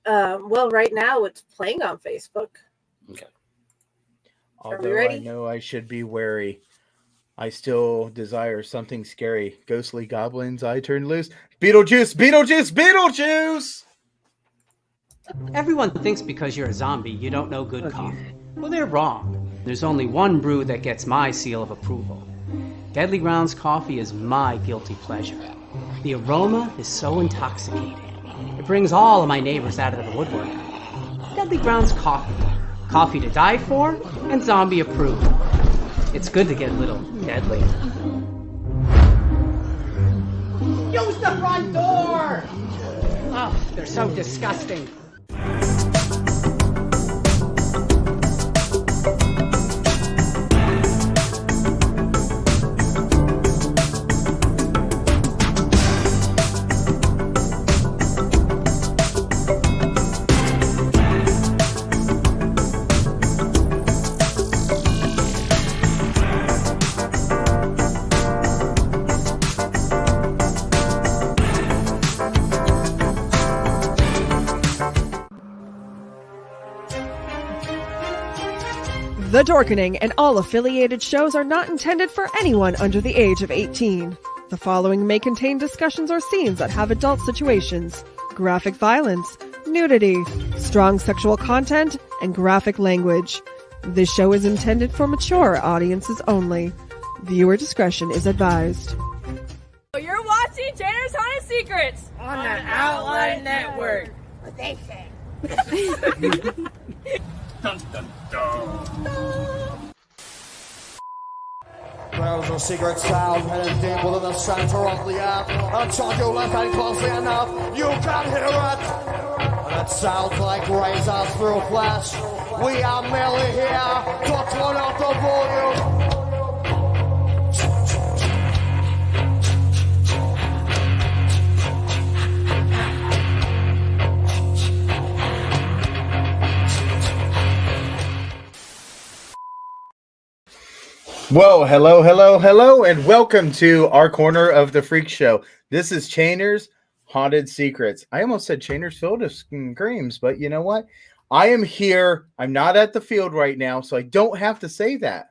Well, right now it's playing on Facebook. Okay. Although I know I should be wary, I still desire something scary. Ghostly goblins, I turn loose. Beetlejuice, Beetlejuice, Beetlejuice! Everyone thinks because you're a zombie, you don't know good coffee. Well, they're wrong. There's only one brew that gets my seal of approval. Deadly Grounds coffee is my guilty pleasure. The aroma is so intoxicating. It brings all of my neighbors out of the woodwork. Deadly Grounds coffee. Coffee to die for and zombie approved. It's good to get a little deadly. Use the front door! Oh, they're so disgusting. The Dorkening and all affiliated shows are not intended for anyone under the age of 18. The following may contain discussions or scenes that have adult situations, graphic violence, nudity, strong sexual content, and graphic language. This show is intended for mature audiences only. Viewer discretion is advised. You're watching Tanner's Haunted Secrets On the Outline Network. What they say. Dun, dun, dun. There's a secret sound hidden deep within the center of the earth. Until you listen closely enough, you can hear it. And it sounds like razors through flesh. We are merely here to turn up the volume. Well, hello, and welcome to our corner of the Freak Show. This is Chainer's Haunted Secrets. I almost said Chainer's Field of Screams, but you know what? I am here. I'm not at the field right now, so I don't have to say that.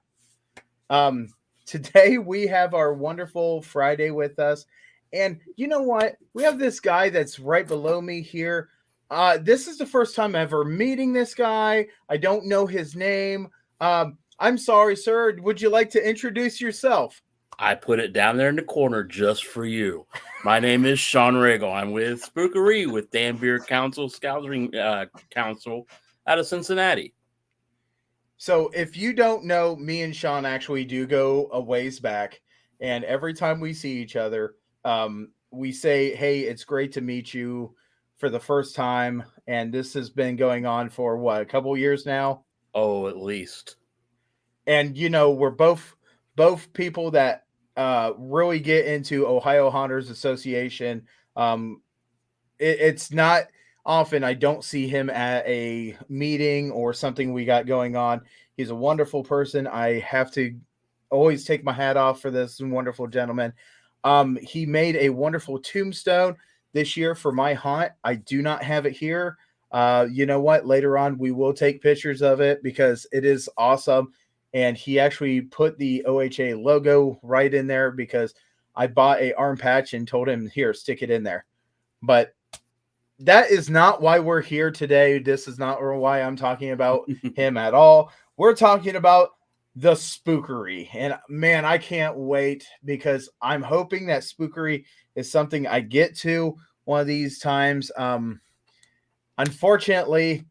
Today we have our wonderful Friday with us, and you know what? We have this guy that's right below me here. This is the first time ever meeting this guy. I don't know his name. I'm sorry, sir. Would you like to introduce yourself? I put it down there in the corner just for you. My name is Sean Regal. I'm with Spook-O-Ree with Danbury Council Scouting Council out of Cincinnati. So if you don't know, me and Sean actually do go a ways back. And every time we see each other, we say, hey, it's great to meet you for the first time. And this has been going on for, what, a couple years now? Oh, at least. And, you know, we're both people that really get into Ohio Haunters Association. It's not often I don't see him at a meeting or something we got going on. He's a wonderful person. I have to always take my hat off for this wonderful gentleman. He made a wonderful tombstone this year for my haunt. I do not have it here. You know what? Later on, we will take pictures of it because it is awesome. And he actually put the OHA logo right in there because I bought a arm patch and told him, here, stick it in there. But that is not why we're here today. This is not why I'm talking about him at all. We're talking about the Spook-O-Ree. And man, I can't wait because I'm hoping that Spook-O-Ree is something I get to one of these times. Unfortunately,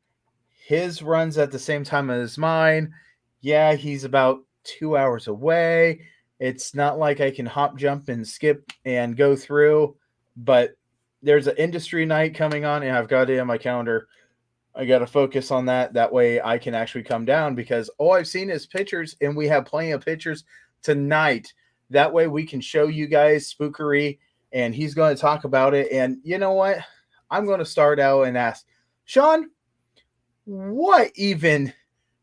his runs at the same time as mine. Yeah, he's about 2 hours away. It's not like I can hop, jump, and skip and go through, but there's an industry night coming on, and I've got it on my calendar. I got to focus on that. That way I can actually come down because all I've seen is pictures, and we have plenty of pictures tonight. That way we can show you guys Spook-O-Ree, and he's going to talk about it. And you know what? I'm going to start out and ask, Sean, what even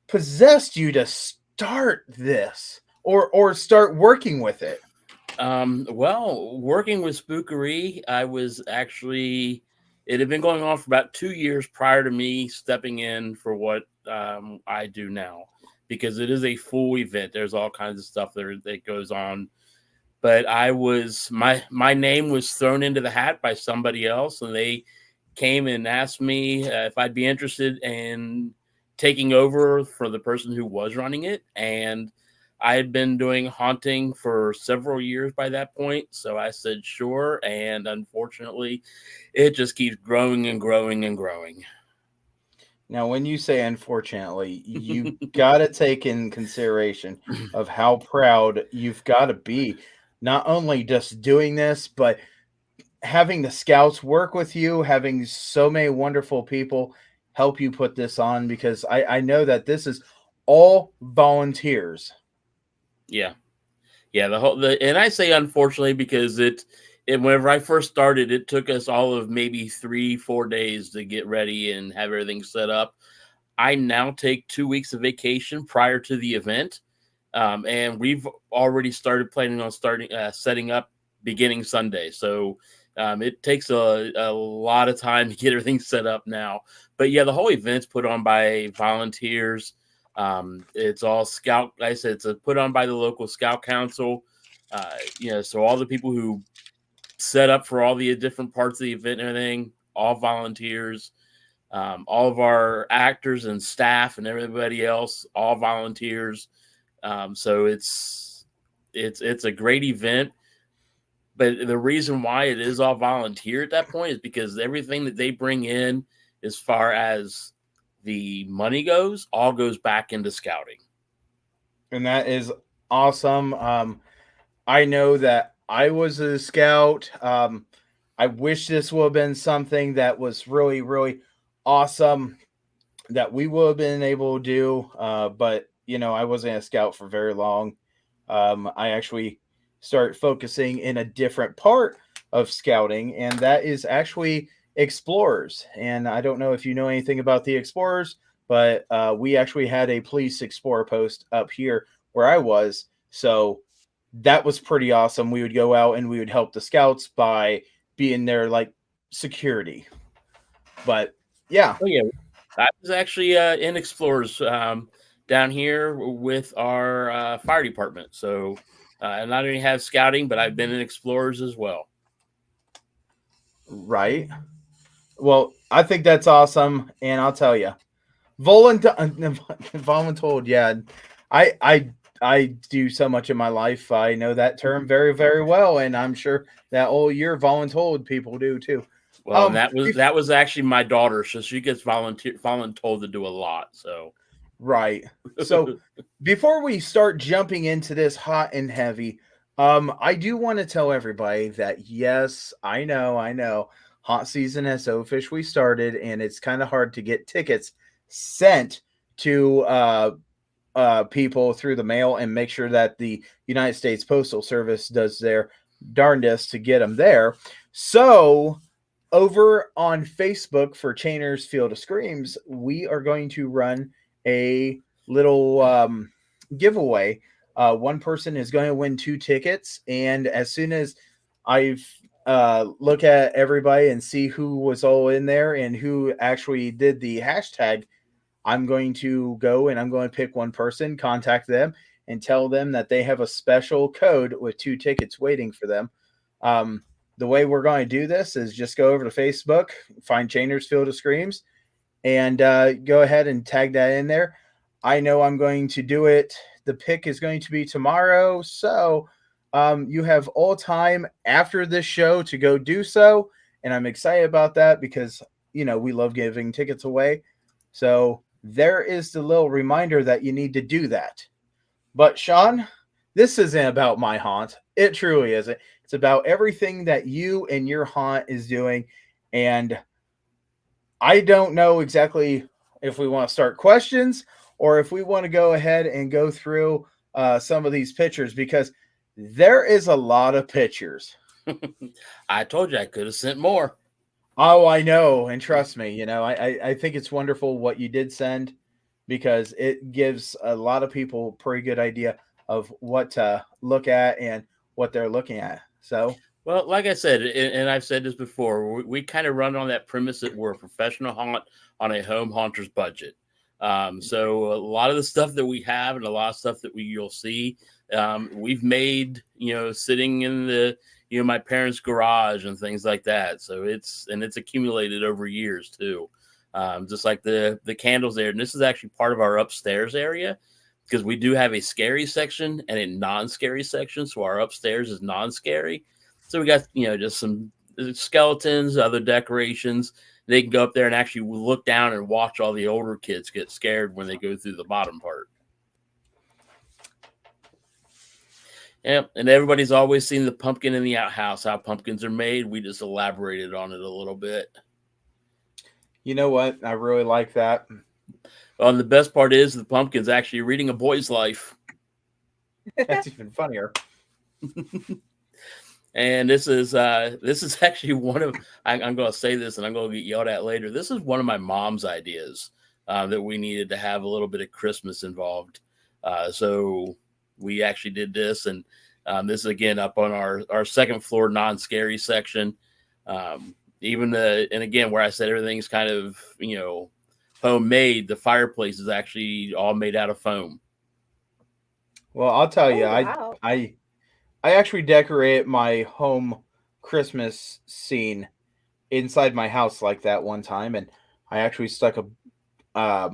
possessed you to start this or start working with it? Well, working with Spook-O-Ree, I was actually it had been going on for about 2 years prior to me stepping in for what I do now, because it is a full event. There's all kinds of stuff that goes on. But my name was thrown into the hat by somebody else, and they came and asked me if I'd be interested in taking over for the person who was running it. And I had been doing haunting for several years by that point. So I said, sure. And unfortunately, it just keeps growing and growing and growing. Now, when you say unfortunately, you got to take in consideration of how proud you've got to be, not only just doing this, but having the scouts work with you, having so many wonderful people help you put this on, because I know that this is all volunteers. Yeah. Yeah. And I say unfortunately because whenever I first started, it took us all of maybe 3-4 days to get ready and have everything set up. I now take 2 weeks of vacation prior to the event. And we've already started planning on setting up beginning Sunday. So it takes a lot of time to get everything set up now. But yeah, the whole event's put on by volunteers. It's all scout. Like I said, it's put on by the local scout council. So all the people who set up for all the different parts of the event and everything, all volunteers. All of our actors and staff and everybody else, all volunteers. So it's a great event. But the reason why it is all volunteer at that point is because everything that they bring in, as far as the money goes, all goes back into scouting. And that is awesome. I know that I was a scout. I wish this would have been something that was really, really awesome that we would have been able to do. But, I wasn't a scout for very long. I actually started focusing in a different part of scouting, and that is actually explorers. And I don't know if you know anything about the explorers, but we actually had a police explorer post up here where I was. So that was pretty awesome. We would go out and we would help the scouts by being their like security. But yeah. Oh yeah, I was actually in explorers down here with our fire department. So I not only have scouting, but I've been in explorers as well. Right. Well, I think that's awesome, and I'll tell you, voluntold. Yeah, I do so much in my life. I know that term very, very well, and I'm sure that all your voluntold people do too. Well, that was actually my daughter, so she gets voluntold to do a lot. So right. So before we start jumping into this hot and heavy, I do want to tell everybody that yes, I know, hot season has officially started, and it's kind of hard to get tickets sent to people through the mail and make sure that the United States Postal Service does their darndest to get them there. So over on Facebook for Chainers Field of Screams, we are going to run a little giveaway. One person is going to win 2 tickets, and as soon as I've look at everybody and see who was all in there and who actually did the hashtag, I'm going to go and I'm going to pick one person, contact them, and tell them that they have a special code with 2 tickets waiting for them. The way we're going to do this is just go over to Facebook, find Chainers Field of Screams, and go ahead and tag that in there. I know I'm going to do it. The pick is going to be tomorrow, so you have all time after this show to go do so, and I'm excited about that because, we love giving tickets away. So there is the little reminder that you need to do that. But Sean, this isn't about my haunt. It truly isn't. It's about everything that you and your haunt is doing, and I don't know exactly if we want to start questions or if we want to go ahead and go through some of these pictures, because there is a lot of pictures. I told you I could have sent more. Oh, I know. And trust me, I think it's wonderful what you did send, because it gives a lot of people a pretty good idea of what to look at and what they're looking at. So, Well, like I said, and I've said this before, we kind of run on that premise that we're a professional haunt on a home haunter's budget. So a lot of the stuff that we have and a lot of stuff that you'll see, we've made, sitting in my parents' garage and things like that. So it's accumulated over years too. Just like the candles there. And this is actually part of our upstairs area because we do have a scary section and a non-scary section. So our upstairs is non-scary. So we got, just some skeletons, other decorations. They can go up there and actually look down and watch all the older kids get scared when they go through the bottom part. Yeah, and everybody's always seen the pumpkin in the outhouse, how pumpkins are made. We just elaborated on it a little bit. You know what? I really like that. Well, and the best part is the pumpkin's actually reading a boy's life. That's even funnier. And this is actually one of, I'm going to say this and I'm going to get yelled at later. This is one of my mom's ideas that we needed to have a little bit of Christmas involved. So we actually did this, and this is again up on our second floor non-scary section. And again, where I said everything's kind of, homemade, the fireplace is actually all made out of foam. Well, I'll tell you, wow. I actually decorated my home Christmas scene inside my house like that one time, and I actually stuck a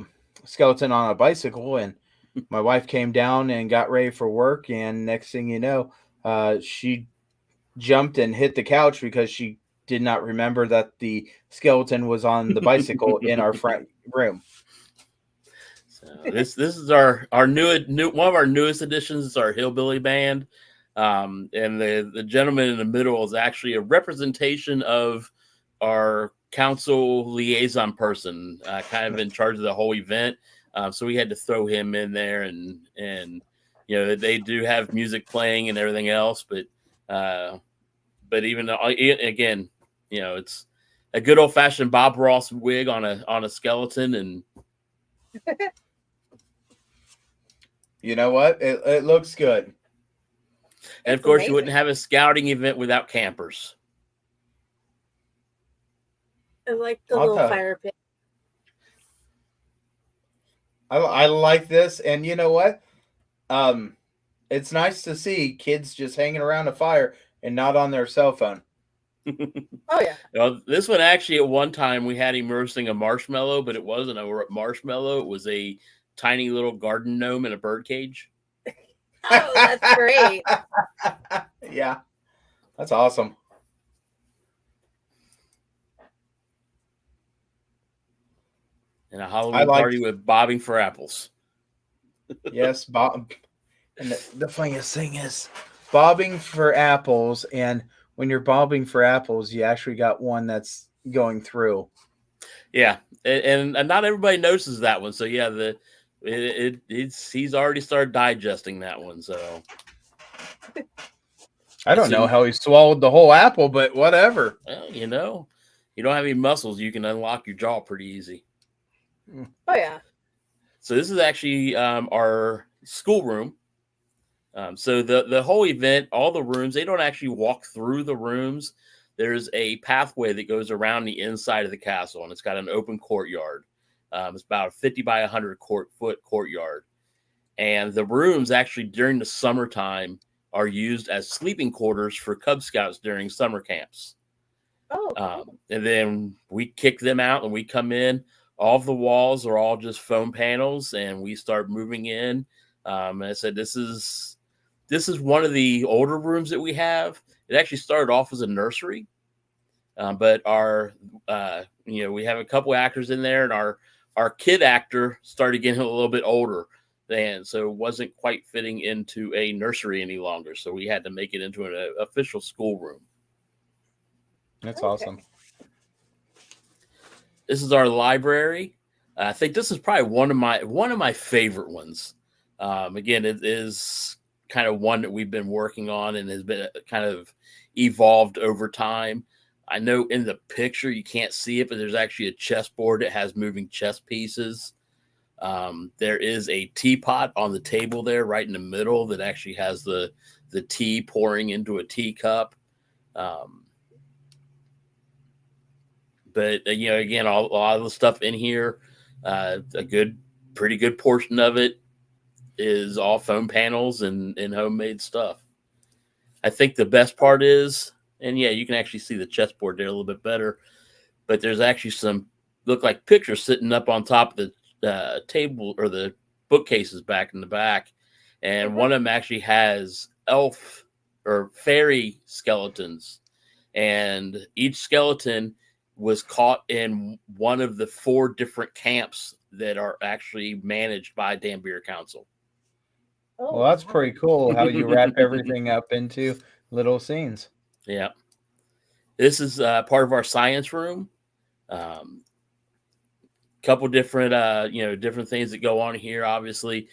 skeleton on a bicycle, and my wife came down and got ready for work, and next thing you know, she jumped and hit the couch because she did not remember that the skeleton was on the bicycle in our front room. So this is our new one of our newest additions is our hillbilly band. And the gentleman in the middle is actually a representation of our council liaison person, kind of in charge of the whole event. So we had to throw him in there, and they do have music playing and everything else, but even again, it's a good old fashioned Bob Ross wig on a skeleton, and you know what? It looks good. And of course, you wouldn't have a scouting event without campers. I like the little fire pit. I like this, and you know what? It's nice to see kids just hanging around a fire and not on their cell phone. Oh yeah. Well, this one actually at one time we had him roasting a marshmallow, but it wasn't a marshmallow. It was a tiny little garden gnome in a bird cage. Oh, that's great. Yeah, that's awesome. And a Halloween party with bobbing for apples. Yes, Bob. And the funniest thing is bobbing for apples. And when you're bobbing for apples, you actually got one that's going through. Yeah, and not everybody notices that one. So yeah, he's already started digesting that one. So I don't know how he swallowed the whole apple, but whatever. Well, you don't have any muscles, you can unlock your jaw pretty easy. Oh yeah. So this is actually our schoolroom. So the whole event, all the rooms, they don't actually walk through the rooms. There's a pathway that goes around the inside of the castle, and it's got an open courtyard. It's about a 50 by 100 foot courtyard. And the rooms actually during the summertime are used as sleeping quarters for Cub Scouts during summer camps. Oh. And then we kick them out and we come in. All of the walls are all just foam panels, and we start moving in. And I said, this is one of the older rooms that we have. It actually started off as a nursery, but we have a couple actors in there, and our kid actor started getting a little bit older, and so it wasn't quite fitting into a nursery any longer. So we had to make it into an official schoolroom. That's awesome. This is our library. I think this is probably one of my favorite ones. Again, it is kind of one that we've been working on and has been kind of evolved over time. I know in the picture you can't see it, but there's actually a chessboard that has moving chess pieces. There is a teapot on the table there right in the middle that actually has the tea pouring into a teacup. Um, but again, a lot of the stuff in here, pretty good portion of it is all foam panels and homemade stuff. I think the best part is, and yeah, you can actually see the chessboard there a little bit better, but there's actually some look like pictures sitting up on top of the table or the bookcases back in the back. And one of them actually has elf or fairy skeletons. And each skeleton was caught in one of the 4 different camps that are actually managed by Danbury Council. Well, that's pretty cool how you wrap everything up into little scenes. Yeah. This is part of our science room. Couple different, different things that go on here. Obviously,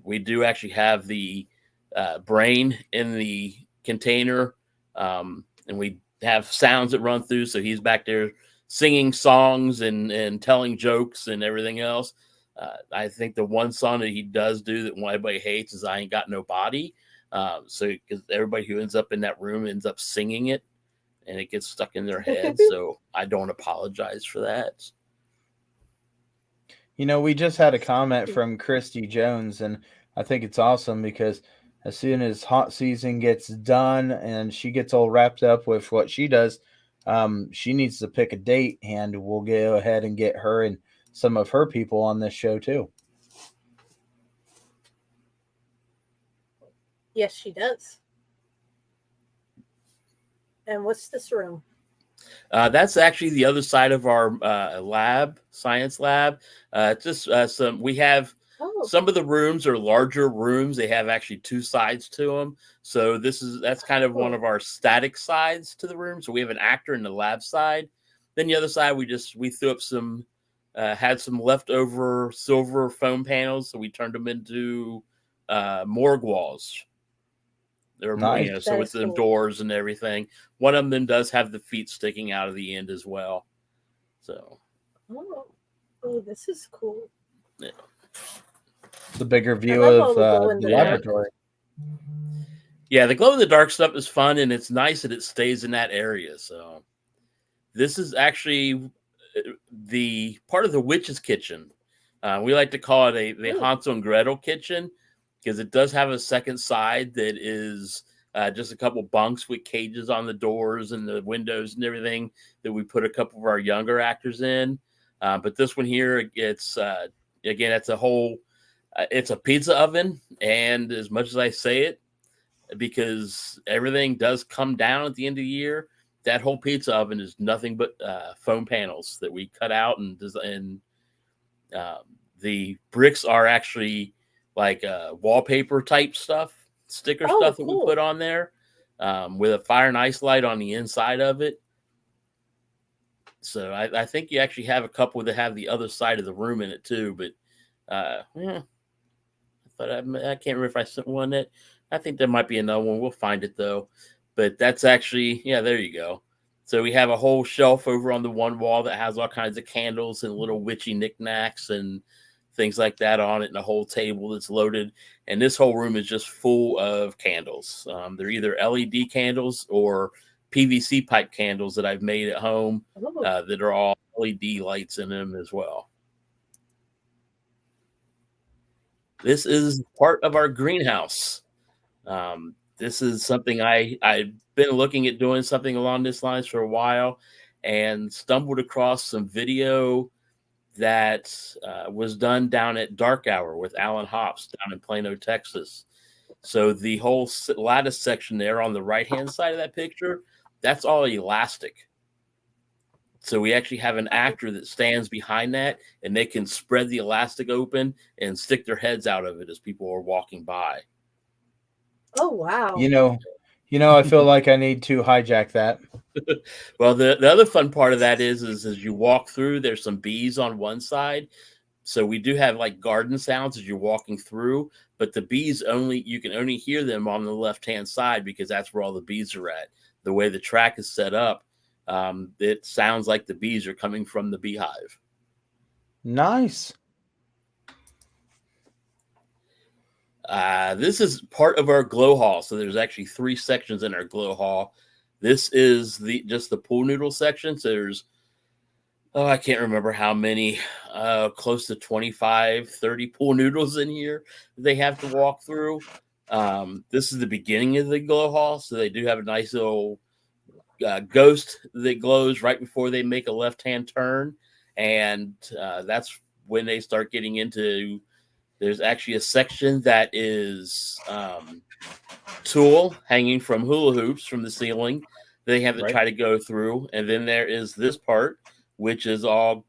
we do actually have the brain in the container, and we have sounds that run through. So he's back there singing songs and telling jokes and everything else. I think the one song that he does do that everybody hates is "I Ain't Got No Body." So because everybody who ends up in that room ends up singing it, and it gets stuck in their head. So I don't apologize for that. We just had a comment from Christy Jones, and I think it's awesome because as soon as hot season gets done and she gets all wrapped up with what she does, she needs to pick a date, and we'll go ahead and get her and some of her people on this show too. Yes, she does. And what's this room? That's actually the other side of our science lab. We have some of the rooms are larger rooms. They have actually 2 sides to them. So that's kind of one of our static sides to the room. So we have an actor in the lab side. Then the other side, we threw up some, had some leftover silver foam panels. So we turned them into morgue walls. They're nice. So with the doors and everything. One of them does have the feet sticking out of the end as well. So. Oh, this is cool. Yeah. The bigger view of the laboratory. Yeah, the glow in the dark stuff is fun, and it's nice that it stays in that area. So this is actually the part of the witch's kitchen. We like to call it the Hansel and Gretel kitchen, because it does have a second side that is just a couple bunks with cages on the doors and the windows and everything that we put a couple of our younger actors in. But this one here, it's again, it's a pizza oven. And as much as I say it, because everything does come down at the end of the year, that whole pizza oven is nothing but foam panels that we cut out, and the bricks are actually like wallpaper type stuff, sticker stuff that we put on there with a fire and ice light on the inside of it. So I think you actually have a couple that have the other side of the room in it too. But I can't remember if I sent one that. I think there might be another one. We'll find it though. But that's actually, there you go. So we have a whole shelf over on the one wall that has all kinds of candles and little witchy knickknacks and things like that on it, and a whole table that's loaded. And this whole room is just full of candles. They're either LED candles or PVC pipe candles that I've made at home that are all LED lights in them as well. This is part of our greenhouse. This is something I've been looking at doing something along this lines for a while, and stumbled across some video that was done down at Dark Hour with Alan Hops down in Plano, Texas. So the whole lattice section there on the right-hand side of that picture, that's all elastic. So we actually have an actor that stands behind that, and they can spread the elastic open and stick their heads out of it as people are walking by. Oh, wow. I feel like I need to hijack that. Well, the other fun part of that is as you walk through, there's some bees on one side. So we do have like garden sounds as you're walking through, but the bees you can only hear them on the left-hand side because that's where all the bees are at. The way the track is set up, it sounds like the bees are coming from the beehive. Nice. This is part of our glow hall. So there's actually 3 sections in our glow hall. This is just the pool noodle section. So there's, I can't remember how many, close to 25, 30 pool noodles in here that they have to walk through. This is the beginning of the glow hall. So they do have a nice little ghost that glows right before they make a left-hand turn. And that's when they start getting into, there's actually a section that is tulle hanging from hula hoops from the ceiling. They have to try to go through. And then there is this part, which is all,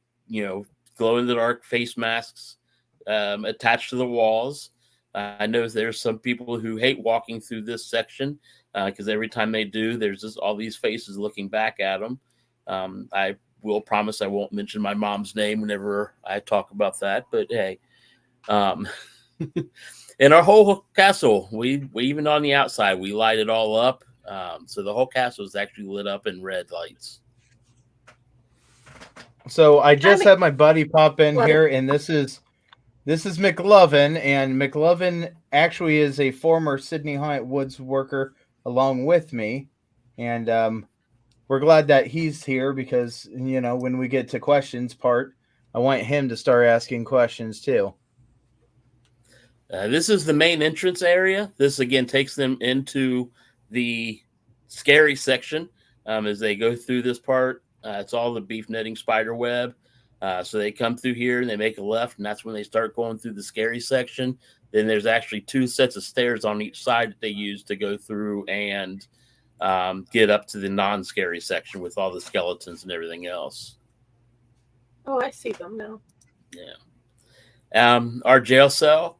glow in the dark face masks attached to the walls. I know there's some people who hate walking through this section because every time they do, there's just all these faces looking back at them. I will promise I won't mention my mom's name whenever I talk about that, but hey. In our whole castle, we even on the outside, we light it all up. So the whole castle is actually lit up in red lights. So I just had my buddy pop in here, and this is McLovin, and McLovin actually is a former Sydney Haunted Woods worker along with me, and we're glad that he's here because when we get to questions part, I want him to start asking questions too. This is the main entrance area. This again takes them into the scary section as they go through this part. It's all the beef netting spider web. So they come through here and they make a left, and that's when they start going through the scary section. Then there's actually 2 sets of stairs on each side that they use to go through and get up to the non-scary section with all the skeletons and everything else. Oh, I see them now. Yeah. Our jail cell.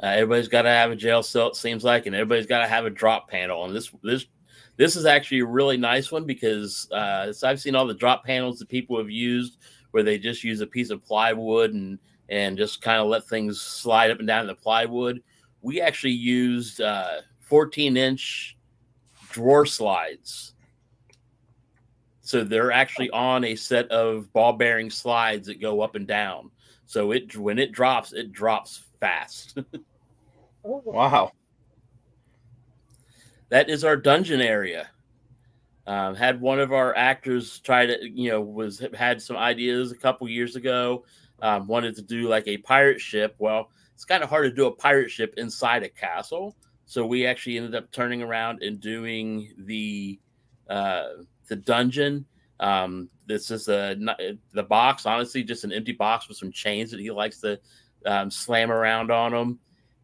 Everybody's got to have a jail cell, it seems like, and everybody's got to have a drop panel. And this is actually a really nice one because I've seen all the drop panels that people have used where they just use a piece of plywood and just kind of let things slide up and down the plywood. We actually used 14-inch drawer slides. So they're actually on a set of ball bearing slides that go up and down. So when it drops fast. Oh. Wow. That is our dungeon area. Had one of our actors try to, had some ideas a couple years ago, wanted to do like a pirate ship. Well, it's kind of hard to do a pirate ship inside a castle. So we actually ended up turning around and doing the dungeon. This is the box, honestly, just an empty box with some chains that he likes to slam around on them.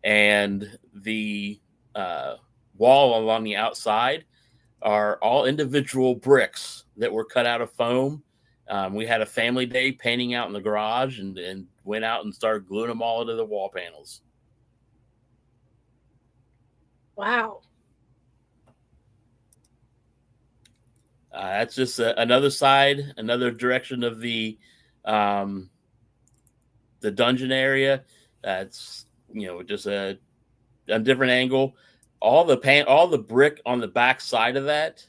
And the wall along the outside are all individual bricks that were cut out of foam. We had a family day painting out in the garage and went out and started gluing them all into the wall panels. Wow. That's just another side, another direction of the dungeon area. It's just a different angle. All the brick on the back side of that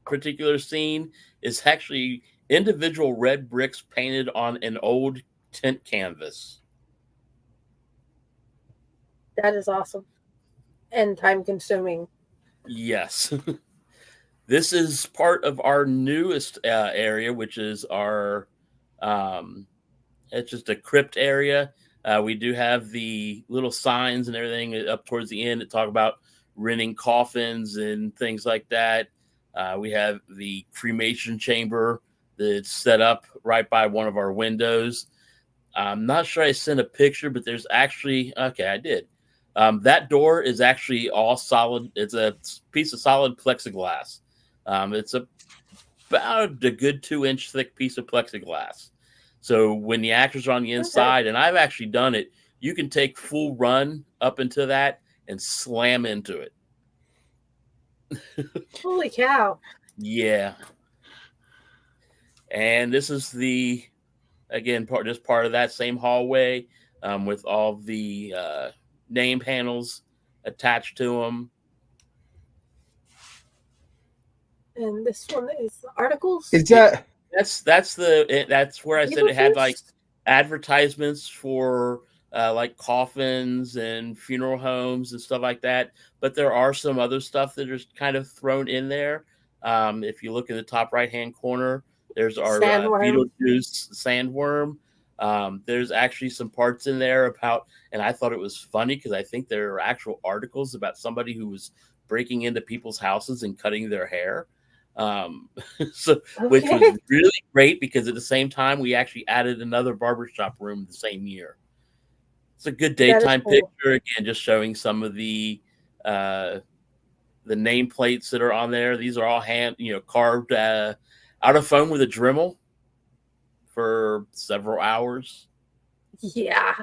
particular scene is actually individual red bricks painted on an old tent canvas. That is awesome. And time consuming. Yes. This is part of our newest area, which is our, it's just a crypt area. We do have the little signs and everything up towards the end that talk about renting coffins and things like that. We have the cremation chamber that's set up right by one of our windows. I'm not sure I sent a picture, but there's actually, okay, I did. That door is actually all solid. It's a piece of solid plexiglass. It's about a good 2-inch thick piece of plexiglass. So when the actors are on the inside, and I've actually done it, you can take full run up into that and slam into it. Holy cow. Yeah. And this is part of that same hallway with all the name panels attached to them. And this one is the articles. Is that that's where I said it had like advertisements for like coffins and funeral homes and stuff like that. But there are some other stuff that is kind of thrown in there. If you look in the top right-hand corner, there's our Sandworm. Beetlejuice sandworm. There's actually some parts in there about, and I thought it was funny because I think there are actual articles about somebody who was breaking into people's houses and cutting their hair. So, which was really great because at the same time, we actually added another barbershop room the same year. It's a good daytime picture. Again, just showing some of the nameplates that are on there. These are all carved out of foam with a Dremel for several hours. Yeah.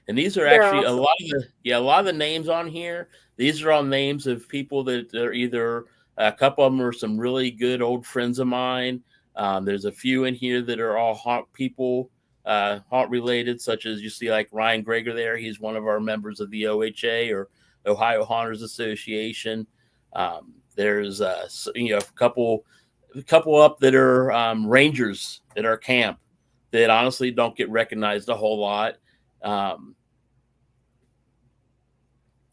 And these are actually awesome. a lot of the names on here. These are all names of people that are either a couple of them are some really good old friends of mine. There's a few in here that are all haunt people, haunt related, such as you see like Ryan Greger there. He's one of our members of the OHA or Ohio Haunters Association. There's a couple up that are rangers at our camp that honestly don't get recognized a whole lot.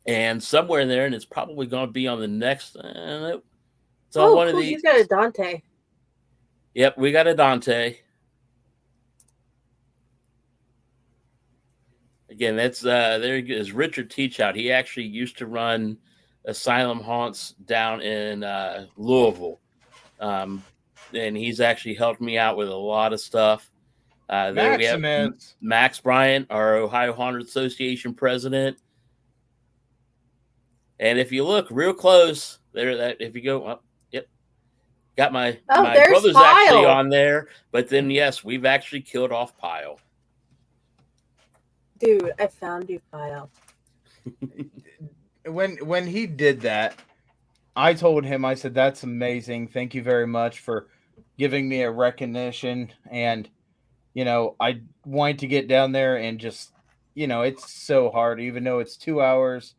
And somewhere in there, and it's probably going to be on the next. It's on one of these. He's got a Dante. Yep, we got a Dante. Again, that's there is Richard Teachout. He actually used to run Asylum Haunts down in Louisville, and he's actually helped me out with a lot of stuff. There we have Max Bryant, our Ohio Haunters Association president. And if you look real close there, if you go, got my brother's Pyle. Actually on there. But then, yes, we've actually killed off Pyle. Dude, I found you, Pyle. When he did that, I told him, I said, that's amazing. Thank you very much for giving me a recognition. And, I wanted to get down there and just, it's so hard, even though it's 2 hours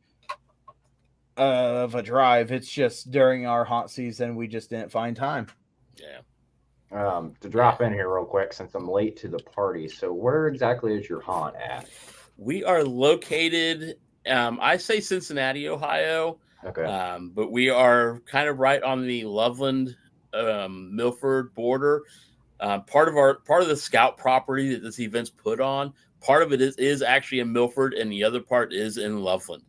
of a drive. It's just during our haunt season, we just didn't find time. Yeah. To drop in here real quick, since I'm late to the party. So where exactly is your haunt at? We are located, I say Cincinnati, Ohio. Okay. But we are kind of right on the Loveland, Milford border. Part of the scout property that this event's put on, part of it is actually in Milford, and the other part is in Loveland.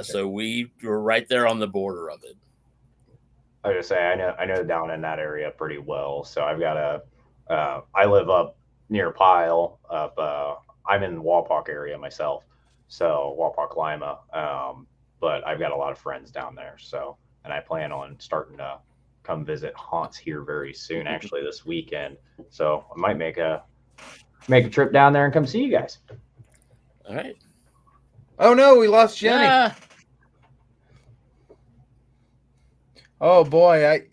So we were right there on the border of it. I was just say I know down in that area pretty well. So I've got I live up near Pyle. I'm in the Wapak area myself, so Wapak Lima. But I've got a lot of friends down there. So, and I plan on starting to come visit haunts here very soon, actually this weekend. So I might make a trip down there and come see you guys. All right. Oh no, we lost Jenny. Oh boy,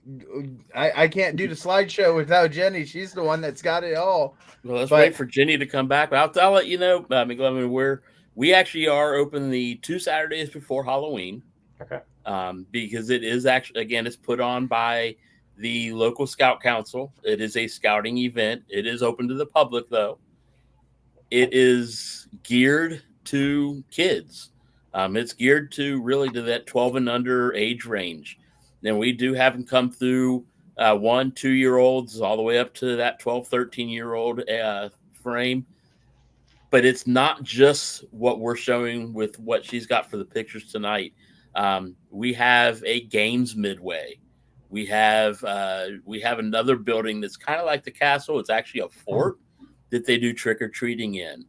I can't do the slideshow without Jenny. She's the one that's got it all. Well, let's wait for Jenny to come back. I'll let you know, McLovin, we actually are open the 2 Saturdays before Halloween. Okay. Because it is actually, again, it's put on by the local Scout Council. It is a scouting event. It is open to the public, though. It is geared to kids. It's geared to that 12 and under age range. And we do have them come through 1-2-year-olds all the way up to that 12, 13-year-old frame. But it's not just what we're showing with what she's got for the pictures tonight. We have a games midway. We have another building that's kind of like the castle. It's actually a fort that they do trick-or-treating in.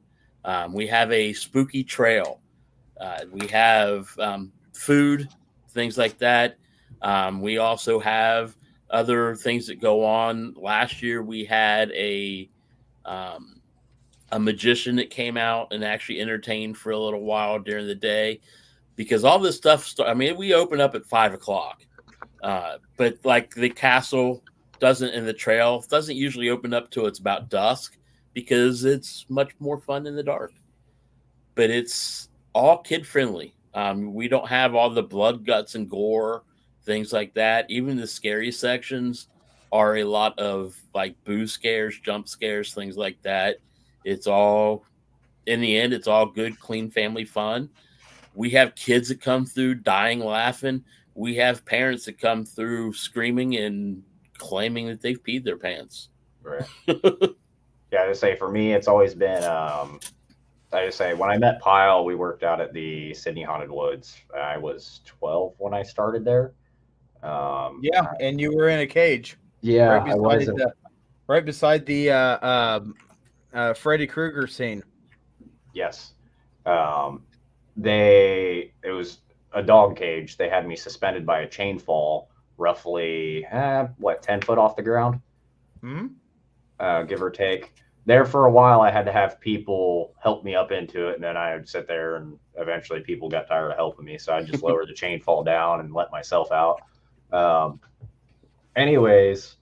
We have a spooky trail. We have food, things like that. We also have other things that go on. Last year, we had a magician that came out and actually entertained for a little while during the day, because all this stuff. We open up at 5:00, but like the castle and the trail doesn't usually open up till it's about dusk, because it's much more fun in the dark. But it's all kid friendly. We don't have all the blood, guts, and gore, things like that. Even the scary sections are a lot of like boo scares, jump scares, things like that. It's all, in the end, it's all good, clean family fun. We have kids that come through dying laughing. we have parents that come through screaming and claiming that they've peed their pants. Right. Yeah, I just say for me, it's always been. I just say when I met Pyle, we worked out at the Sydney Haunted Woods. I was 12 when I started there. Yeah, and you were in a cage. Yeah, right beside the Freddy Krueger scene. Yes. It was a dog cage. They had me suspended by a chain fall, roughly 10 foot off the ground, give or take. There for a while, I had to have people help me up into it, and then I would sit there, and eventually people got tired of helping me, so I just lower the chain fall down and let myself out. Anyways,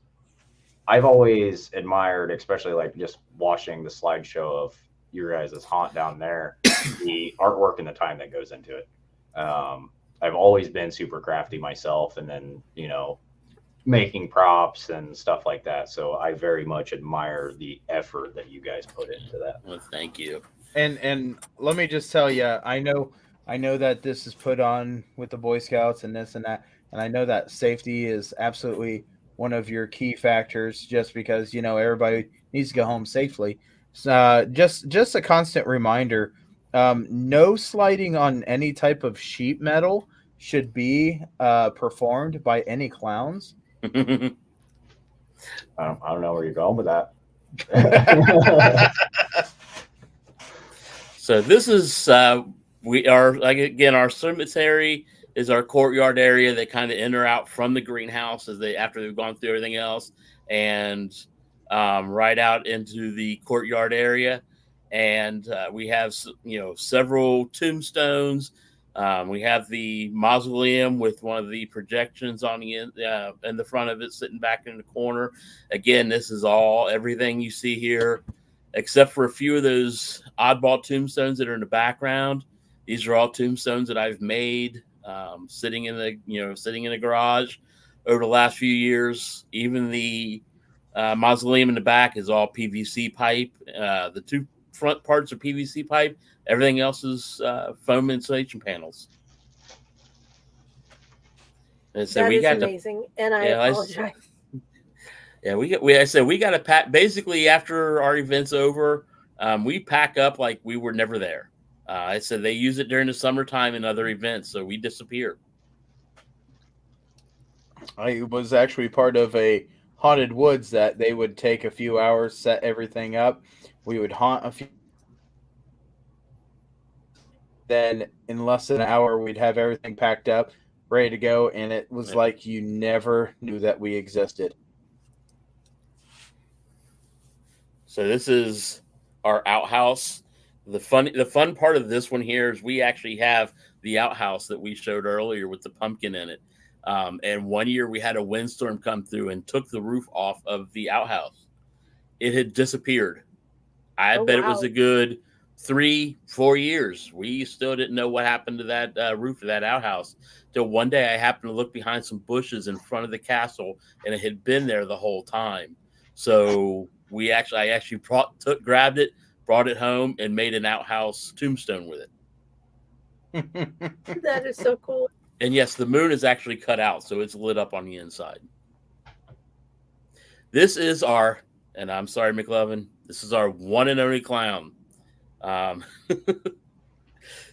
I've always admired, especially like just watching the slideshow of your guys' haunt down there, the artwork and the time that goes into it. I've always been super crafty myself, and then, making props and stuff like that. So I very much admire the effort that you guys put into that. Well, thank you. And let me just tell you, I know that this is put on with the Boy Scouts and this and that, and I know that safety is absolutely one of your key factors, just because everybody needs to go home safely. So, just a constant reminder: no sliding on any type of sheet metal should be performed by any clowns. I don't know where you're going with that. So this is our cemetery is our courtyard area. They kind of enter out from the greenhouse after they've gone through everything else, and right out into the courtyard area. And we have several tombstones. We have the mausoleum with one of the projections on the end, in the front of it, sitting back in the corner. Again, this is everything you see here, except for a few of those oddball tombstones that are in the background. These are all tombstones that I've made, sitting in the garage over the last few years. Even the mausoleum in the back is all PVC pipe. The two front parts are PVC pipe. Everything else is foam insulation panels. And so that is amazing, and I apologize. We got to pack. Basically, after our event's over, we pack up like we were never there. I said they use it during the summertime and other events, so we disappear. I was actually part of a haunted woods that they would take a few hours, set everything up. We would haunt a few. Then in less than an hour, we'd have everything packed up, ready to go, and it was like you never knew that we existed. So this is our outhouse. The fun part of this one here is we actually have the outhouse that we showed earlier with the pumpkin in it. And one year we had a windstorm come through and took the roof off of the outhouse. It had disappeared. I bet it was a good 3-4 years. We still didn't know what happened to that roof of that outhouse till one day I happened to look behind some bushes in front of the castle, and it had been there the whole time. So I actually grabbed it, brought it home, and made an outhouse tombstone with it. That is so cool. And yes, the moon is actually cut out, so it's lit up on the inside. This is and I'm sorry, McLovin, this is our one and only clown.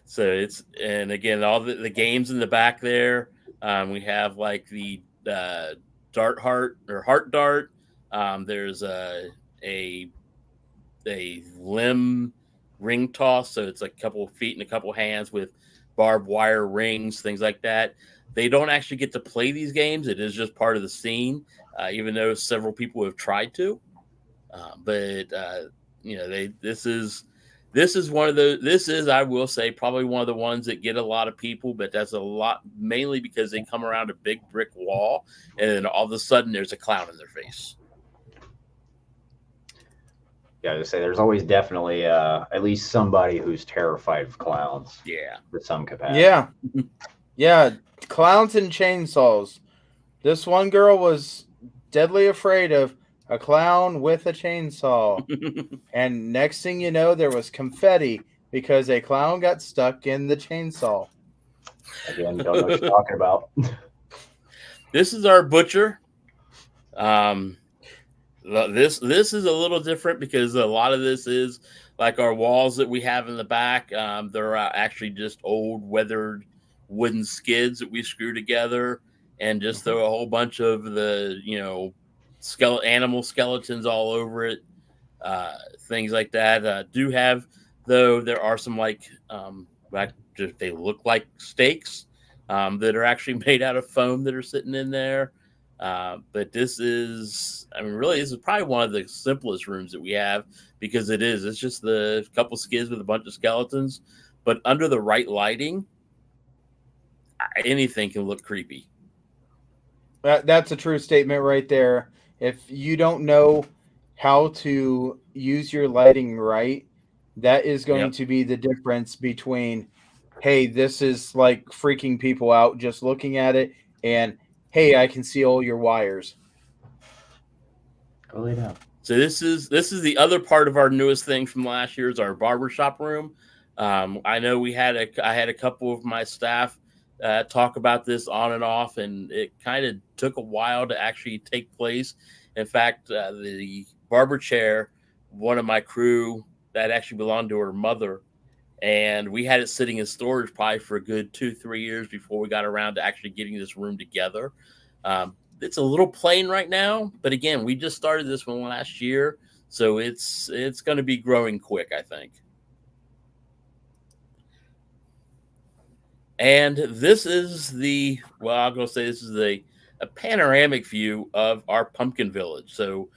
So and again, all the games in the back there. We have like the dart heart or heart dart. There's a limb ring toss, so it's like a couple of feet and a couple of hands with barbed wire rings, things like that. They don't actually get to play these games. It is just part of the scene, even though several people have tried to. This is one of those. This is, I will say, probably one of the ones that get a lot of people, but that's a lot mainly because they come around a big brick wall, and then all of a sudden there's a clown in their face. Yeah, to say there's always definitely at least somebody who's terrified of clowns. Yeah, with some capacity. Yeah, clowns and chainsaws. This one girl was deadly afraid of a clown with a chainsaw. And next thing you know, there was confetti because a clown got stuck in the chainsaw. Again, don't know what you're talking about. This is our butcher. This is a little different because a lot of this is like our walls that we have in the back. They're actually just old weathered wooden skids that we screw together and just throw a whole bunch of the animal skeletons all over it, things like that. Do have though there are some they look like steaks that are actually made out of foam that are sitting in there. But this is probably one of the simplest rooms that we have because it's just the couple skids with a bunch of skeletons, but under the right lighting, anything can look creepy. That's a true statement right there. If you don't know how to use your lighting right, that is going to be the difference between, hey, this is like freaking people out just looking at it, and hey, I can see all your wires. Go lay down. So this is the other part of our newest thing from last year is our barbershop room. I know I had a couple of my staff talk about this on and off, and it kind of took a while to actually take place. In fact, the barber chair, one of my crew that actually belonged to her mother, and we had it sitting in storage probably for a good 2-3 years before we got around to actually getting this room together. It's a little plain right now, but again, we just started this one last year, so it's going to be growing quick, I think. And this is I'm going to say this is a panoramic view of our pumpkin village. So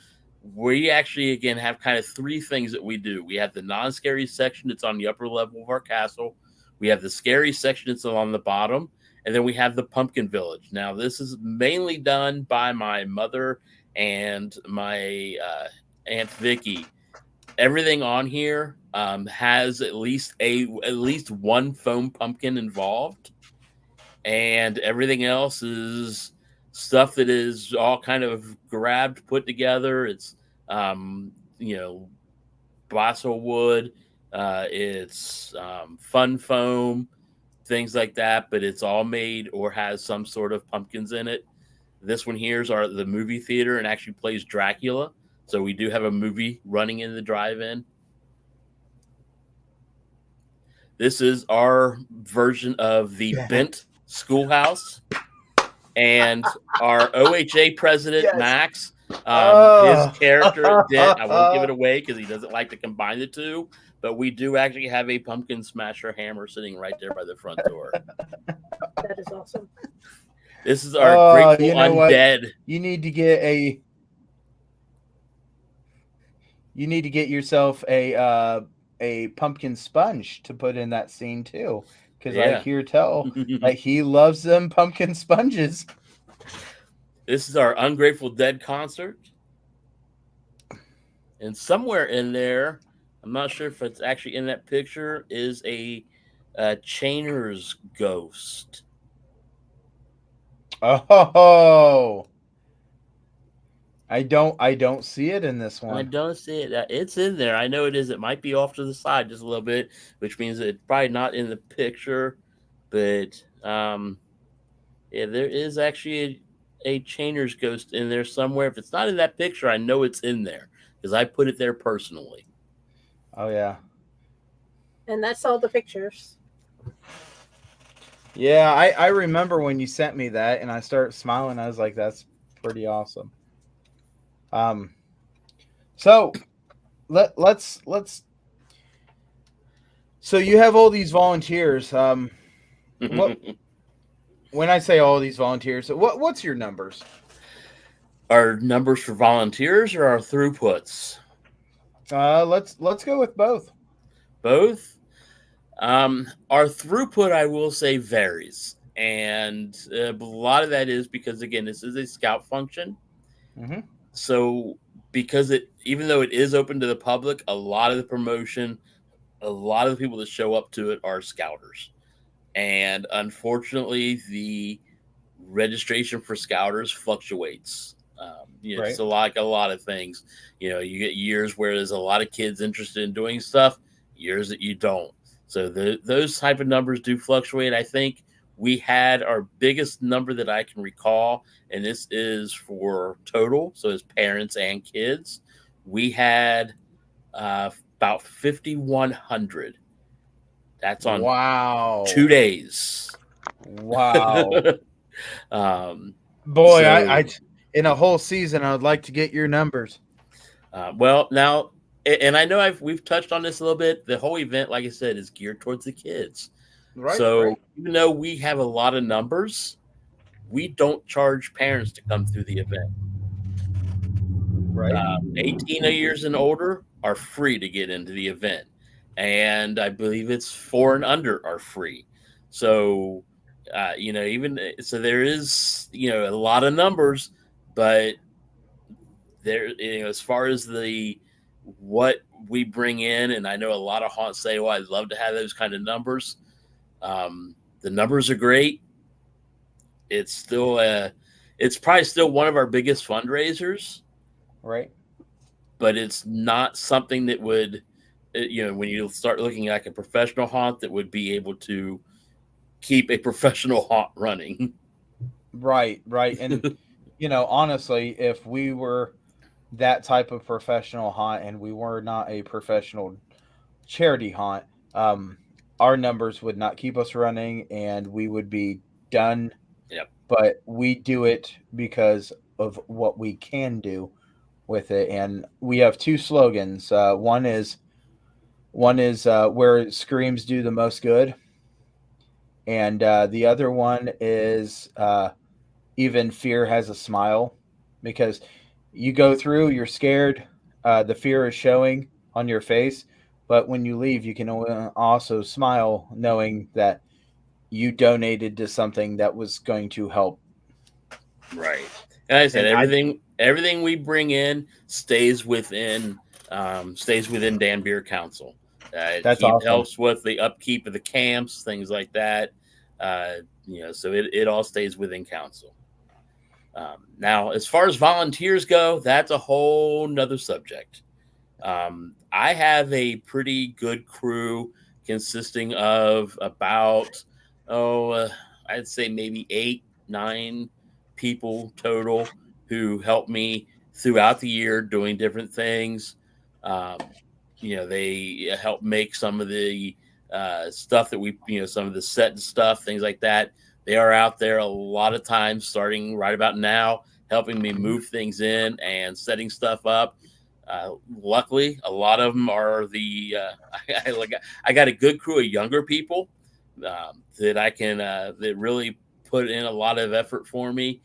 we actually, again, have kind of three things that we do. We have the non-scary section that's on the upper level of our castle. We have the scary section that's on the bottom. And then we have the pumpkin village. Now, this is mainly done by my mother and my Aunt Vicky. Everything on here has at least one foam pumpkin involved. And everything else is stuff that is all kind of grabbed, put together. It's, balsa wood. It's fun foam, things like that. But it's all made or has some sort of pumpkins in it. This one here is the movie theater and actually plays Dracula. So we do have a movie running in the drive-in. This is our version of the Bent Schoolhouse. And our OHA president, Max, his character, Dent, I won't give it away because he doesn't like to combine the two, but we do actually have a pumpkin smasher hammer sitting right there by the front door. That is awesome. This is our Grateful Undead. What? You need to get yourself a pumpkin sponge to put in that scene too. Because I hear tell like he loves them pumpkin sponges. This is our Ungrateful Dead concert. And somewhere in there, I'm not sure if it's actually in that picture, is a Chainer's ghost. Oh, I don't see it in this one. I don't see it. It's in there. I know it is. It might be off to the side just a little bit, which means it's probably not in the picture. But there is actually a Chainer's ghost in there somewhere. If it's not in that picture, I know it's in there because I put it there personally. Oh yeah. And that's all the pictures. Yeah, I remember when you sent me that, and I started smiling. I was like, "That's pretty awesome." So let's. So you have all these volunteers. What? When I say all these volunteers, what's your numbers? Our numbers for volunteers or our throughputs? Let's go with both. Both. Our throughput, I will say, varies, and a lot of that is because again, this is a scout function. Mm-hmm. So because even though it is open to the public, a lot of the promotion, a lot of the people that show up to it are scouters. And unfortunately, the registration for scouters fluctuates. Right. It's like a lot of things. You get years where there's a lot of kids interested in doing stuff, years that you don't. So those type of numbers do fluctuate. I think we had our biggest number that I can recall, and this is for total, so it's parents and kids. We had about 5,100. That's on Wow. 2 days. Wow. um, Boy, so, I in a whole season, I would like to get your numbers. well, now, and I know we've touched on this a little bit. The whole event, like I said, is geared towards the kids. Right. So right. even though we have a lot of numbers, we don't charge parents to come through the event. Right. 18 years and older are free to get into the event, and I believe it's 4 and under are free. So, even so, there is a lot of numbers, but there, as far as what we bring in, and I know a lot of haunts say, "Well, I'd love to have those kind of numbers." The numbers are great. It's still it's probably still one of our biggest fundraisers. Right. But it's not something that would, when you start looking like a professional haunt, that would be able to keep a professional haunt running. Right. And, honestly, if we were that type of professional haunt and we were not a professional charity haunt, our numbers would not keep us running and we would be done. Yep. But we do it because of what we can do with it, and we have 2 slogans. One is where screams do the most good, and the other one is even fear has a smile, because you go through, you're scared, the fear is showing on your face, but when you leave, you can also smile knowing that you donated to something that was going to help. Right. And I said, everything we bring in stays within Dan Beer Council. That's awesome. Helps with the upkeep of the camps, things like that. So it all stays within council. Now, as far as volunteers go, that's a whole nother subject. I have a pretty good crew consisting of about, I'd say maybe 8, 9 people total who help me throughout the year doing different things. They help make some of the stuff that we, some of the set and stuff, things like that. They are out there a lot of times, starting right about now, helping me move things in and setting stuff up. Luckily, a lot of them are I got a good crew of younger people that I can that really put in a lot of effort for me.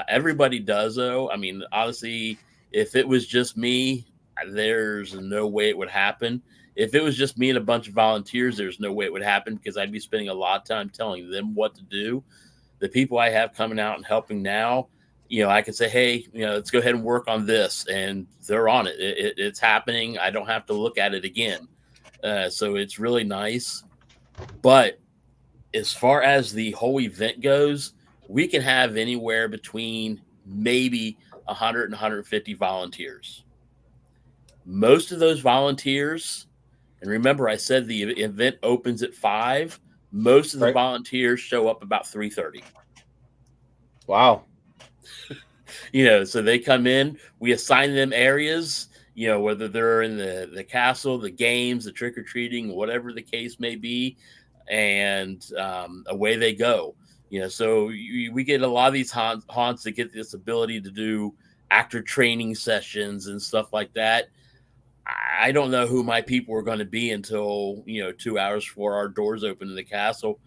Everybody does, though. I mean, honestly, if it was just me, there's no way it would happen. If it was just me and a bunch of volunteers, there's no way it would happen, because I'd be spending a lot of time telling them what to do. The people I have coming out and helping now, I can say, hey, let's go ahead and work on this, and they're on it. It's happening. I don't have to look at it again. So it's really nice. But as far as the whole event goes, we can have anywhere between maybe 100 and 150 volunteers. Most of those volunteers, and remember I said the event opens at 5, most of the volunteers show up about 3:30. Wow. So they come in, we assign them areas, whether they're in the castle, the games, the trick-or-treating, whatever the case may be, and away they go. So we get a lot of these haunts that get this ability to do actor training sessions and stuff like that. I don't know who my people are going to be until 2 hours before our doors open in the castle.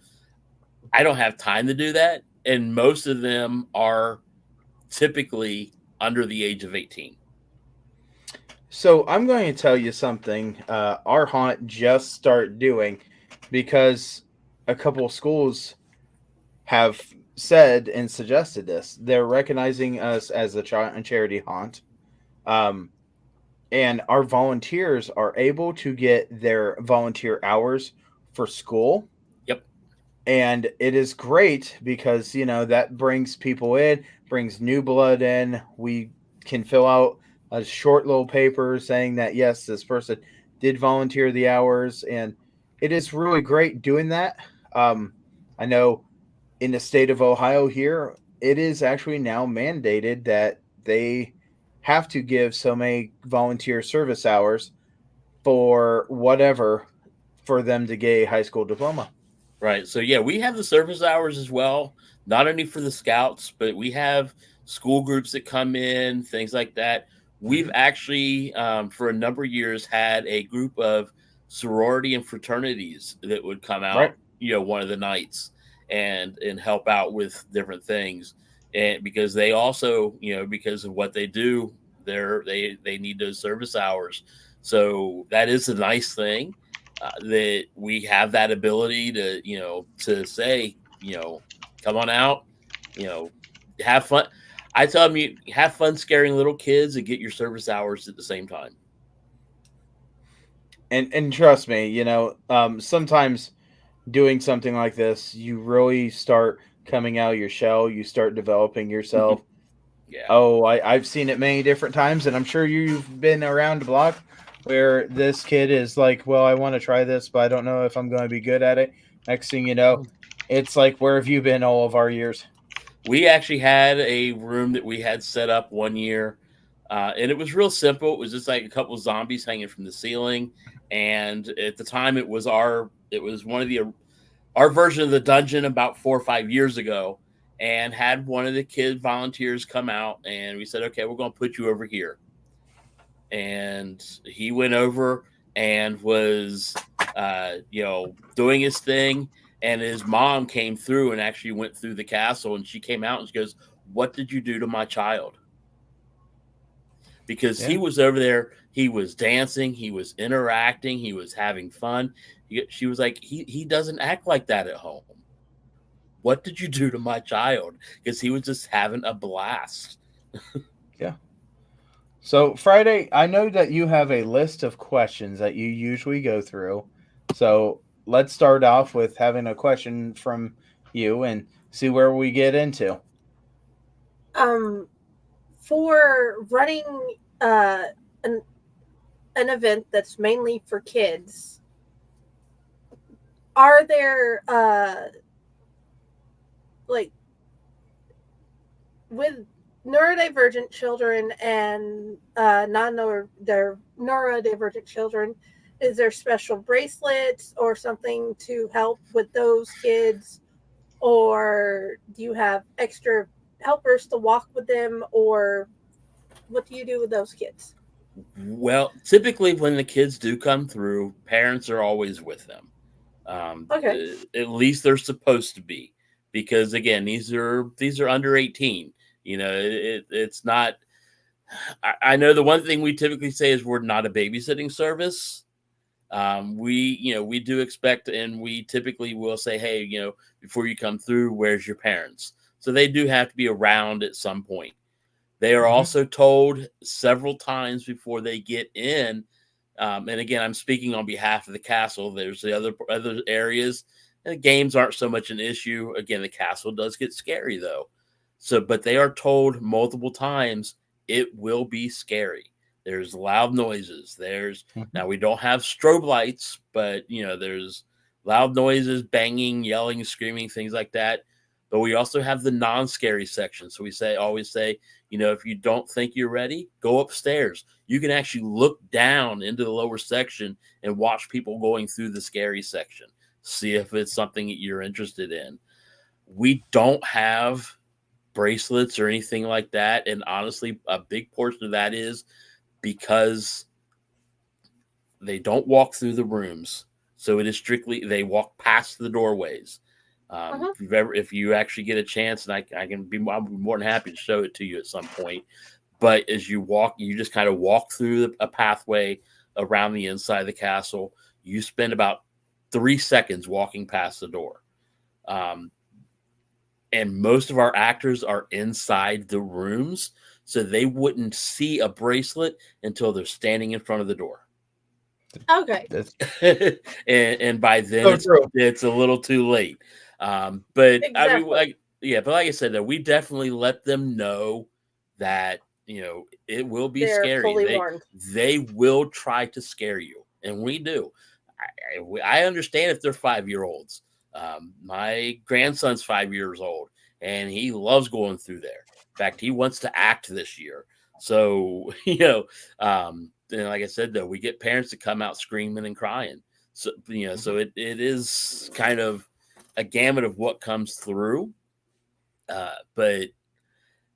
I don't have time to do that, and most of them are typically under the age of 18. So I'm going to tell you something our haunt just started doing, because a couple of schools have said and suggested this. They're recognizing us as a charity haunt. And our volunteers are able to get their volunteer hours for school. Yep. And it is great because, that brings people in, brings new blood in. We can fill out a short little paper saying that, yes, this person did volunteer the hours. And it is really great doing that. I know in the state of Ohio here, it is actually now mandated that they have to give so many volunteer service hours for whatever for them to get a high school diploma. Right. So yeah, we have the service hours as well, not only for the scouts, but we have school groups that come in, things like that. We've actually, for a number of years, had a group of sorority and fraternities that would come Right. out, one of the nights and help out with different things. And because they also, because of what they do, they need those service hours. So that is a nice thing. That we have that ability to say, come on out, have fun. I tell them, you have fun scaring little kids and get your service hours at the same time. And trust me, sometimes doing something like this, you really start coming out of your shell. You start developing yourself. Yeah. Oh, I've seen it many different times, and I'm sure you've been around the block where this kid is like, well, I want to try this, but I don't know if I'm going to be good at it. Next thing you know, it's like, where have you been all of our years? We actually had a room that we had set up one year, and it was real simple. It was just like a couple of zombies hanging from the ceiling, and at the time, it was one of our version of the dungeon about 4 or 5 years ago, and had one of the kid volunteers come out, and we said, okay, we're going to put you over here. And he went over and was, doing his thing. And his mom came through and actually went through the castle, and she came out and she goes, "What did you do to my child?" Because he was over there, he was dancing, he was interacting, he was having fun. She was like, he doesn't act like that at home. What did you do to my child? Because he was just having a blast. Yeah. So Friday, I know that you have a list of questions that you usually go through. So let's start off with having a question from you and see where we get into. For running an event that's mainly for kids, are there like with neurodivergent children and neurodivergent children, is there special bracelets or something to help with those kids, or do you have extra helpers to walk with them, or what do you do with those kids? Well, typically when the kids do come through, parents are always with them. Okay. At least they're supposed to be, because again, these are under 18. It's not. I know the one thing we typically say is we're not a babysitting service. We do expect, and we typically will say, hey, before you come through, where's your parents? So they do have to be around at some point. They are also told several times before they get in. And again, I'm speaking on behalf of the castle. There's the other areas, and the games aren't so much an issue. Again, the castle does get scary though. So, but they are told multiple times it will be scary. There's loud noises. Now we don't have strobe lights, but there's loud noises, banging, yelling, screaming, things like that. But we also have the non-scary section. So we always say, if you don't think you're ready, go upstairs. You can actually look down into the lower section and watch people going through the scary section. See if it's something that you're interested in. We don't have bracelets or anything like that. And honestly, a big portion of that is because they don't walk through the rooms. So it is strictly, they walk past the doorways. If you actually get a chance, and I'll be more than happy to show it to you at some point. But as you walk, you just kind of walk through a pathway around the inside of the castle. You spend about 3 seconds walking past the door. And most of our actors are inside the rooms, so they wouldn't see a bracelet until they're standing in front of the door. Okay. and by then it's a little too late. But exactly. I mean, but like I said, though, we definitely let them know that it will be scary. They will try to scare you, and we do. I understand if they're 5-year-olds. My grandson's 5 years old, and he loves going through there. In fact, he wants to act this year. So, and like I said, though, we get parents to come out screaming and crying. So, so it is kind of a gamut of what comes through. But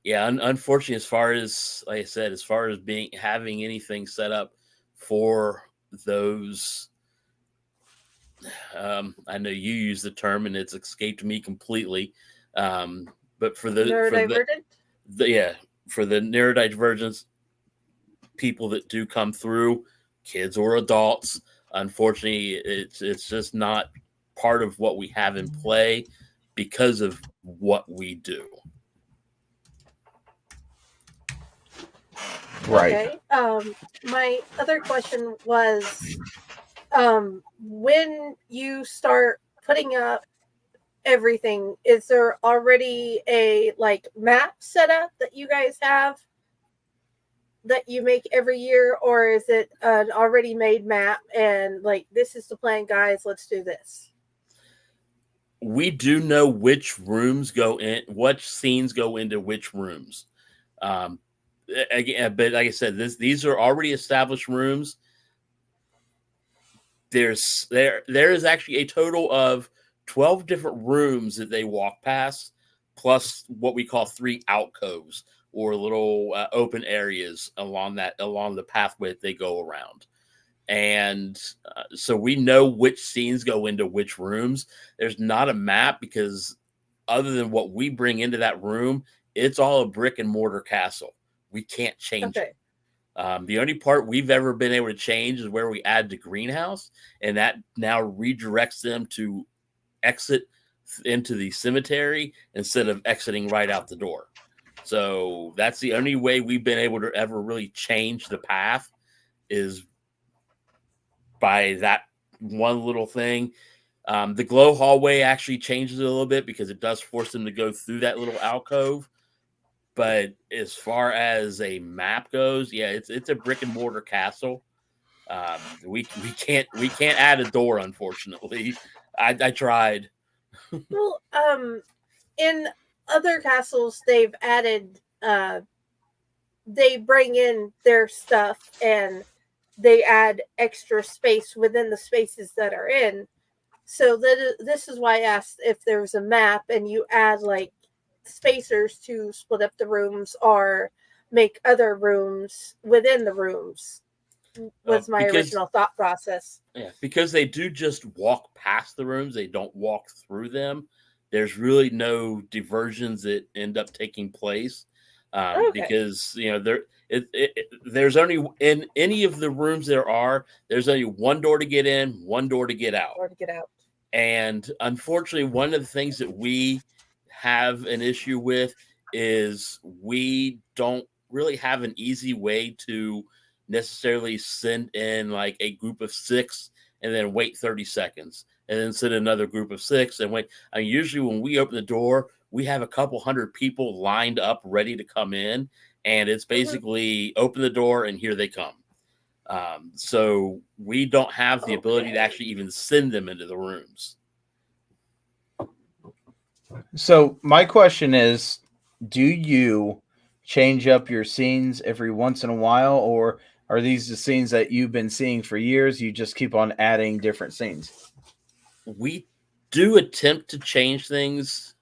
yeah, unfortunately, as far as, like I said, as far as having anything set up for those, I know you use the term and it's escaped me completely. But for the Neurodivergent? For the neurodivergent people that do come through, kids or adults, unfortunately, it's just not part of what we have in play because of what we do. Right. Okay. My other question was, when you start putting up everything, is there already a map set up that you guys have that you make every year, or is it an already made map and this is the plan, guys, let's do this? We do know which rooms go in, which scenes go into which rooms. Again, but like I said, these are already established rooms. There is actually a total of 12 different rooms that they walk past, plus what we call 3 alcoves or little open areas along the pathway that they go around. And so we know which scenes go into which rooms. There's not a map because other than what we bring into that room, it's all a brick and mortar castle. We can't change it. The only part we've ever been able to change is where we add the greenhouse, and that now redirects them to exit into the cemetery instead of exiting right out the door. So that's the only way we've been able to ever really change the path, is by that one little thing. The glow hallway actually changes it a little bit because it does force them to go through that little alcove. But as far as a map goes, yeah, it's a brick and mortar castle. We can't add a door, unfortunately. I tried. Well, in other castles, they've added, they bring in their stuff and they add extra space within the spaces that are in. So this is why I asked if there was a map and you add spacers to split up the rooms or make other rooms within the rooms. Was my original thought process. Yeah, because they do just walk past the rooms, they don't walk through them. There's really no diversions that end up taking place, because there's only, in any of the rooms there's only one door to get in, one door to get out. And unfortunately, one of the things that we have an issue with is we don't really have an easy way to necessarily send in a group of 6 and then wait 30 seconds and then send another group of 6 and wait. I mean, usually when we open the door, we have a couple hundred people lined up ready to come in, and it's basically open the door and here they come. So we don't have the ability to actually even send them into the rooms. So my question is, do you change up your scenes every once in a while, or are these the scenes that you've been seeing for years? You just keep on adding different scenes? We do attempt to change things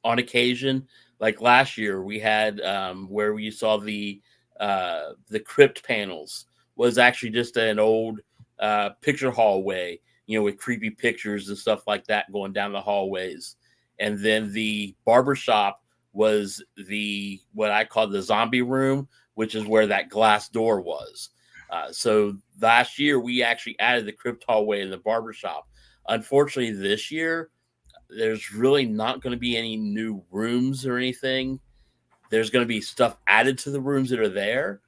on occasion. Like last year, we had where we saw the crypt panels was actually just an old picture hallway, with creepy pictures and stuff like that going down the hallways. And then the barbershop was what I call the zombie room, which is where that glass door was. So last year, we actually added the crypt hallway in the barbershop. Unfortunately, this year, there's really not going to be any new rooms or anything. There's going to be stuff added to the rooms that are there.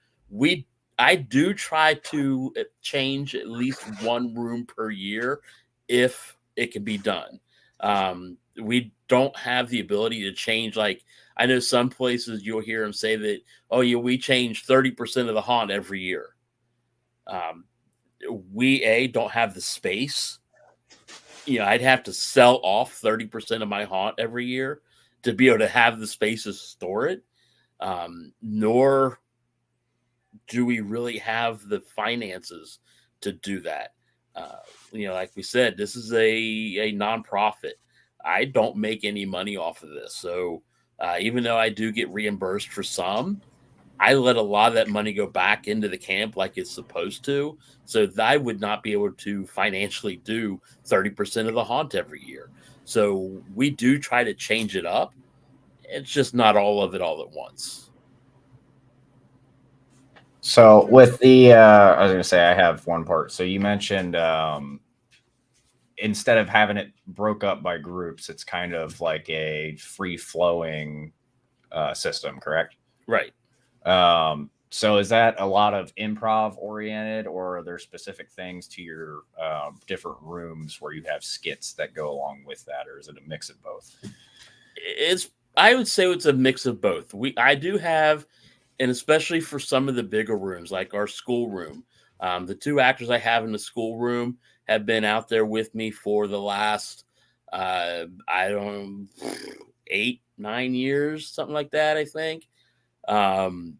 I do try to change at least one room per year if it can be done. We don't have the ability to change. I know some places you'll hear them say that, we change 30% of the haunt every year. We don't have the space I'd have to sell off 30% of my haunt every year to be able to have the spaces to store it. Nor do we really have the finances to do that. Like we said, this is a nonprofit. I don't make any money off of this. So even though I do get reimbursed for some, I let a lot of that money go back into the camp like it's supposed to. So I would not be able to financially do 30% of the haunt every year. So we do try to change it up. It's just not all of it all at once. So with the, I was going to say, I have one part. So you mentioned instead of having it broke up by groups, it's kind of like a free flowing system, correct? Right. So is that a lot of improv oriented, or are there specific things to your different rooms where you have skits that go along with that, or is it a mix of both? I would say it's a mix of both. I do have, and especially for some of the bigger rooms, like our school room, the two actors I have in the school room have been out there with me for the last, 8-9 years, something like that, I think. So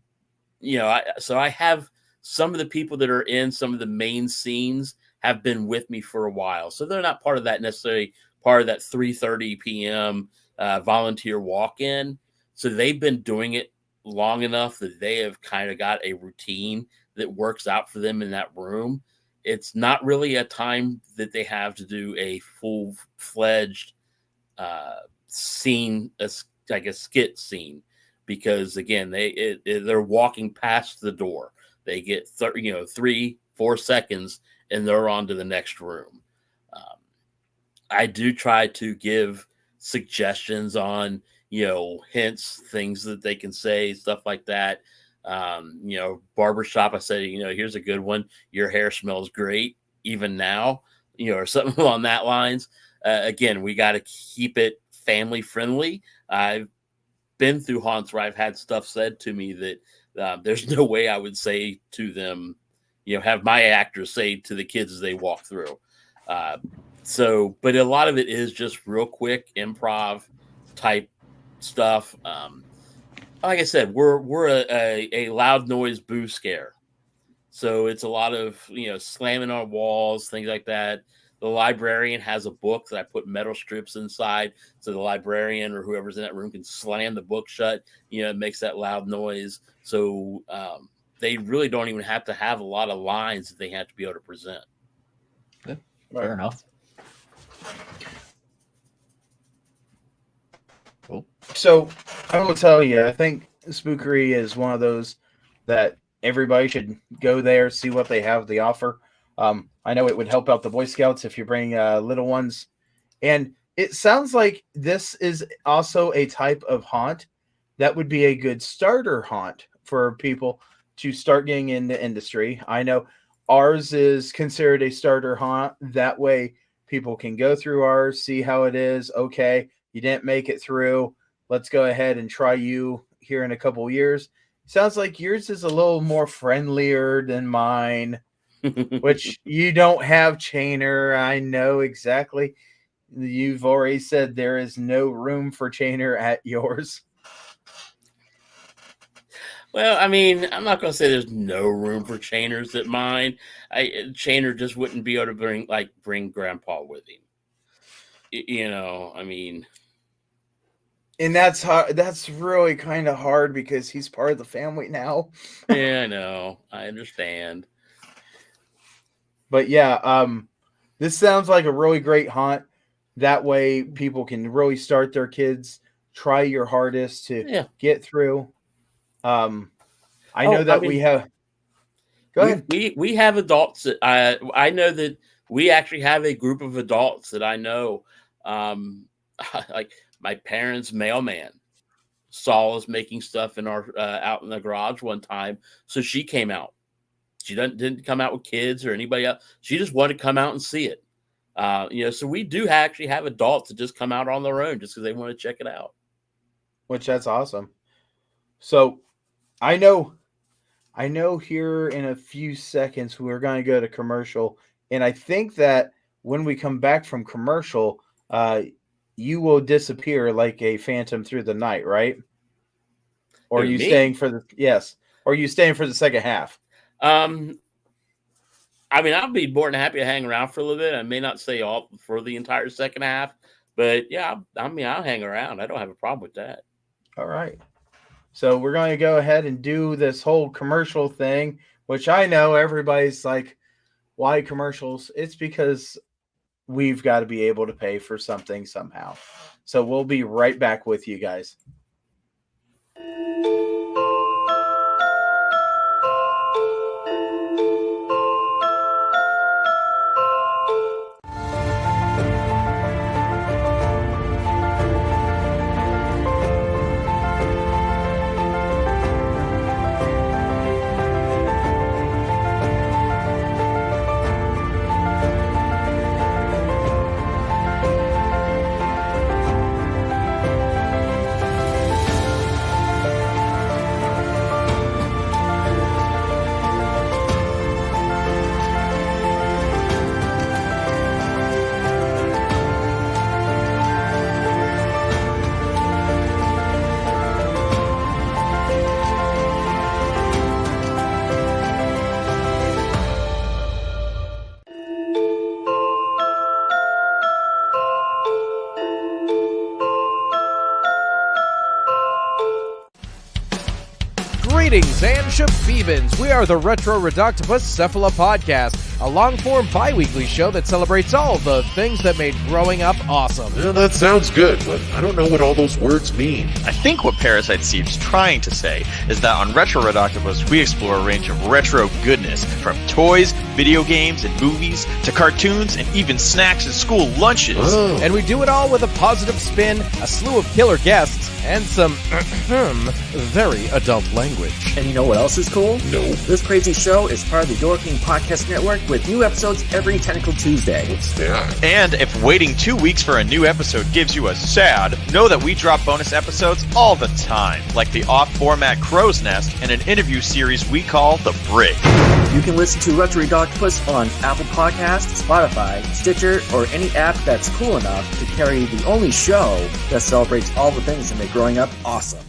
I have some of the people that are in some of the main scenes have been with me for a while. So they're not part of that necessarily part of that 3:30 p.m. Volunteer walk-in. So they've been doing it long enough that they have kind of got a routine that works out for them in that room. It's not really a time that they have to do a full-fledged scene, like a skit scene, because again, they're walking past the door. They get 3-4 seconds and they're on to the next room. I do try to give suggestions on, hints, things that they can say, stuff like that. Barbershop, I say, here's a good one. Your hair smells great, even now, or something along that lines. Again, we got to keep it family friendly. I've been through haunts where I've had stuff said to me that there's no way I would say to them, have my actors say to the kids as they walk through. But a lot of it is just real quick improv type stuff. Like I said, we're a loud noise boo scare. So it's a lot of, slamming on walls, things like that. The librarian has a book that I put metal strips inside, so the librarian or whoever's in that room can slam the book shut. It makes that loud noise. So they really don't even have to have a lot of lines that they have to be able to present. Good. Fair enough. Cool. So I will tell you, I think Spook-O-Ree is one of those that everybody should go there, see what they have to offer. I know it would help out the Boy Scouts if you bring little ones. And it sounds like this is also a type of haunt that would be a good starter haunt for people to start getting in the industry. I know ours is considered a starter haunt. That way people can go through ours, see how it is. Okay, you didn't make it through. Let's go ahead and try you here in a couple years. Sounds like yours is a little more friendlier than mine. Which you don't have Chainer. I know exactly. You've already said there is no room for Chainer at yours. Well, I mean, I'm not going to say there's no room for Chainers at mine. Chainer just wouldn't be able to bring Grandpa with him. I mean. And that's hard. That's really kind of hard because he's part of the family now. Yeah, I know. I understand. But yeah, this sounds like a really great haunt. That way people can really start their kids, try your hardest to get through. I know that we have. Go ahead. We have adults that I know that we actually have a group of adults that I know, like my parents' mailman saw us making stuff in our out in the garage one time, so she came out. She didn't come out with kids or anybody else. She just wanted to come out and see it. So we do actually have adults that just come out on their own just because they want to check it out. Which that's awesome. So I know here in a few seconds we're going to go to commercial, and I think that when we come back from commercial, you will disappear like a phantom through the night, right? Or are you staying for the Or are you staying for the second half? I mean, I'll be more than happy to hang around for a little bit. I may not stay all for the entire second half, but yeah, I'll hang around. I don't have a problem with that. All right. So we're going to go ahead and do this whole commercial thing, which I know everybody's like, why commercials? It's because we've got to be able to pay for something somehow. So we'll be right back with you guys. Greetings and shabibans. We are the Retro Reductopus Cephala Podcast, a long-form bi-weekly show that celebrates all the things that made growing up awesome. Yeah, that sounds good, but I don't know what all those words mean. I think what Parasite Steve's trying to say is that on Retro Reductopus, we explore a range of retro goodness, from toys, video games, and movies, to cartoons, and even snacks and school lunches. Oh. And we do it all with a positive spin, a slew of killer guests, and some very adult language. And you know what else is cool? No. This crazy show is part of the Door King Podcast Network with new episodes every Tentacle Tuesday. What's that? And if waiting 2 weeks for a new episode gives you a sad, know that we drop bonus episodes all the time, like the off-format Crow's Nest and an interview series we call The Brig. You can listen to Retro Reductopus on Apple Podcasts, Spotify, Stitcher, or any app that's cool enough to carry the only show that celebrates all the things that make growing up awesome.